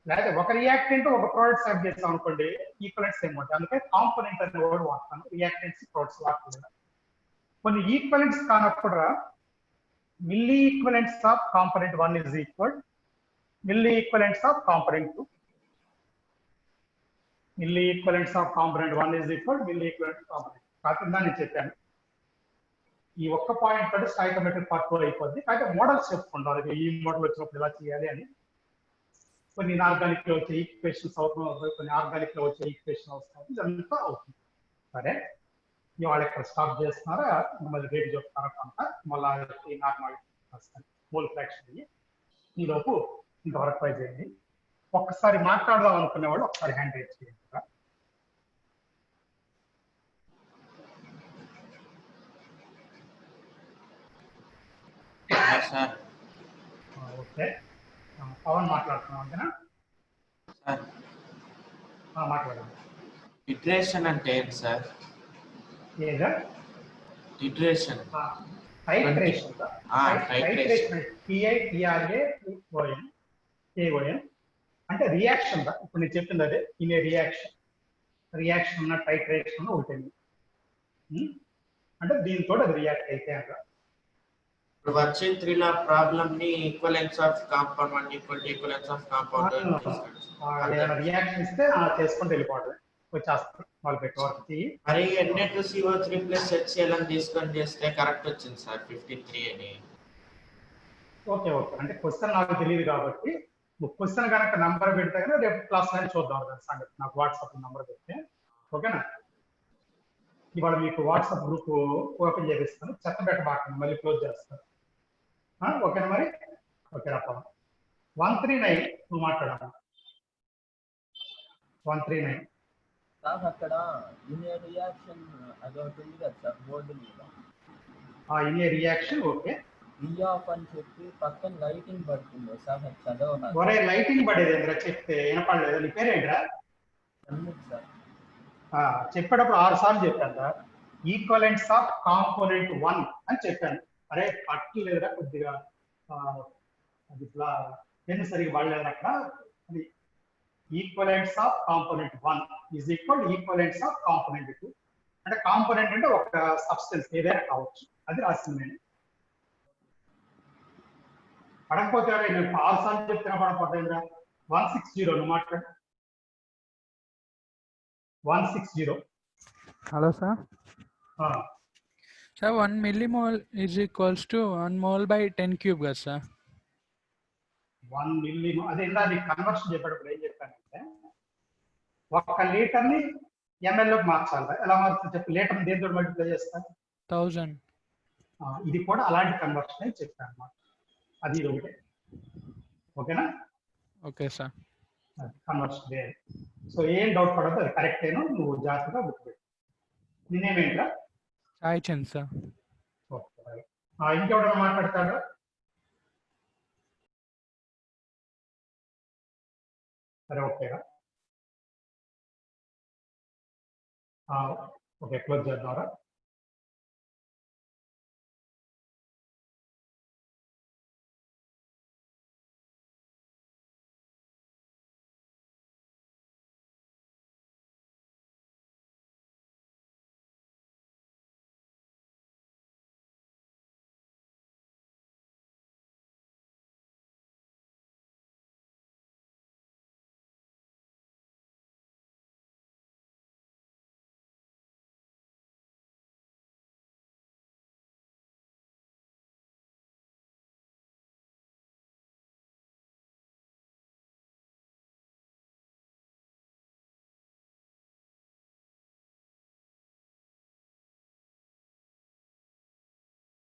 లేకపోతే ఒక రియాక్టెంట్ ఒక ప్రోడక్ట్ సెలెక్ట్ చేస్తాం అనుకోండి, ఈక్వలెంట్స్ సేమ్ ఉంటాయి. అందుకే కాంపోనెంట్ అనే వర్డ్ వాడతాను, రియాక్టెంట్స్ ప్రోడక్ట్స్ వాడకుండా. కొన్ని ఈక్వలెంట్స్ కానప్పుడు milli equivalents of component 1 is equal milli equivalents of component 2. Milli equivalents of component 1 is equal milli equivalents component. కాకుండా నేను చెప్పాను ఈ ఒక్క పాయింట్ తోటి స్టాయికోమెట్రిక్ పార్ట్ 2 అయిపోద్ది. కాబట్టి మోడల్స్ చెప్పుకుంటారు, ఈ మోడల్ వచ్చినప్పుడు ఇలా చేయాలి అని. కొన్ని ఇనార్గానిక్ లో వచ్చే ఈక్వేషన్స్ అవుతుంది, కొన్ని ఆర్గానిక్ లో వచ్చే ఈక్వేషన్ అవుతుంది, ఇదంతా అవుతుంది. సరే, ఇవాళ ఇక్కడ స్టాప్ చేస్తున్నారా, మళ్ళీ రేపు చెప్తారా కొంత, మళ్ళీ నార్మల్ మోల్ ఫ్రాక్షన్ ఈ లోపు ఇంతవరకు ట్రై చేయండి. ఒక్కసారి మాట్లాడదాం అనుకునే వాళ్ళు ఒకసారి హ్యాండ్ రైజ్ చేయండి. సార్ ఓకే, పవన్ మాట్లాడుతున్నాం అంతేనా? సార్ మాట్లాడండి. ఇటరేషన్ అంటే ఏంటి సార్? ఏదా ఇటరేషన్ టైట్రేషన్, టైట్రేషన్ TITRATION అంటే రియాక్షన్. ఇప్పుడు నేను చెప్పింది అదే, ఇన్ ఏ రియాక్షన్ ఉన్న టైట్రేషన్ ఒకటి అంటే దీంతో అది రియాక్ట్ అయితే అంట. ఇప్పుడు వర్క్షీట్ 3 లో ప్రాబ్లమ్ ని equivalence of compound 1 equivalence of compound reaction ఇస్తే చేసుకుంటూ వెళ్ళిపోవడం వచ్చేస్తుంది వాళ్ళు పెట్టి వర్క్. మరి Na2CO3 ప్లస్ HCl అని తీసుకొని చేస్తే కరెక్ట్ వచ్చింది సార్ 53 అని. ఓకే ఓకే, అంటే క్వశ్చన్ నాకు తెలియదు కాబట్టి క్వశ్చన్ కనుక నంబర్ పెడితే కనుక రేపు క్లాస్ లో చూద్దాం దాని సంగతి. నాకు వాట్సాప్ నంబర్ పెడితే ఓకేనా? ఇవాళ మీకు వాట్సాప్ గ్రూప్ ఓపెన్ చేపిస్తాను, చెత్త పెట్టబాకండి, మళ్ళీ క్లోజ్ చేస్తాను. ఓకేనా మరి? ఓకే రా 139 నువ్వు మాట్లాడాలి. 139 సార్ అక్కడ ఇన్ ఏ రియాక్షన్ అదొకటి ఉంది కదా సార్ బోర్డు మీద. In a reaction okay, of అని చెప్పి పక్కన లైటింగ్ పడుతుంది సార్, అది చదవాలి. ఒరే లైటింగ్ పడేది ఏంద్రా చెప్తే వినపడలేదు. నీ పేరేంట్రా? సార్ చెప్పేటప్పుడు 6 సార్లు చెప్పాను, ఈక్వలెంట్స్ ఆఫ్ కాంపోనెంట్ 1 అని చెప్పాను. అరే పట్టలేదురా కొద్దిగా, అది ఇట్లా నేను సరిగ్గా పడలేదు అక్కడ. అది equivalents of component 1 is equal equivalents of component 2. అంటే కాంపోనెంట్ అంటే ఒక సబ్స్టెన్స్ ఏదైనా కావచ్చు, అది రాసింది నేను. పడకపోతే నేను 6 సార్లు చెప్తున్నా పడకపోతుందిరా. 160 నువ్వు మాట్లాడు. 160. Hello sir. Sir 1 millimole is equals to 1 mole by 10 cube కదా సార్? 1 millimole అదే ఇందా నీకు కన్వర్షన్ చెప్పేటప్పుడు ఏం చెప్పానంటే 1 లీటర్ని ml లోకి మార్చాలి. ఎలా మారుతుంది చెప్పు? లీటర్ని దేనితో మల్టిప్లై చేస్తాను? 1000. ఇది కూడా అలాంటి కన్వర్షన్ అని చెప్పాను అన్నమాట. అది ఇది ఒకటే, ఓకేనా? ఓకే సార్, కన్వర్షన్ వేరే. సో ఏం డౌట్ పడదు, అది కరెక్ట్ అయినా నువ్వు జాగ్రత్తగా గుర్తుపెట్టు. నేనేమేంట్రా? సాయి చంద్ సార్. ఓకే, ఇంకెవరైనా మాట్లాడతాడా? సరే ఓకేగా, ఓకే క్లోజ్ చేద్దాంరా.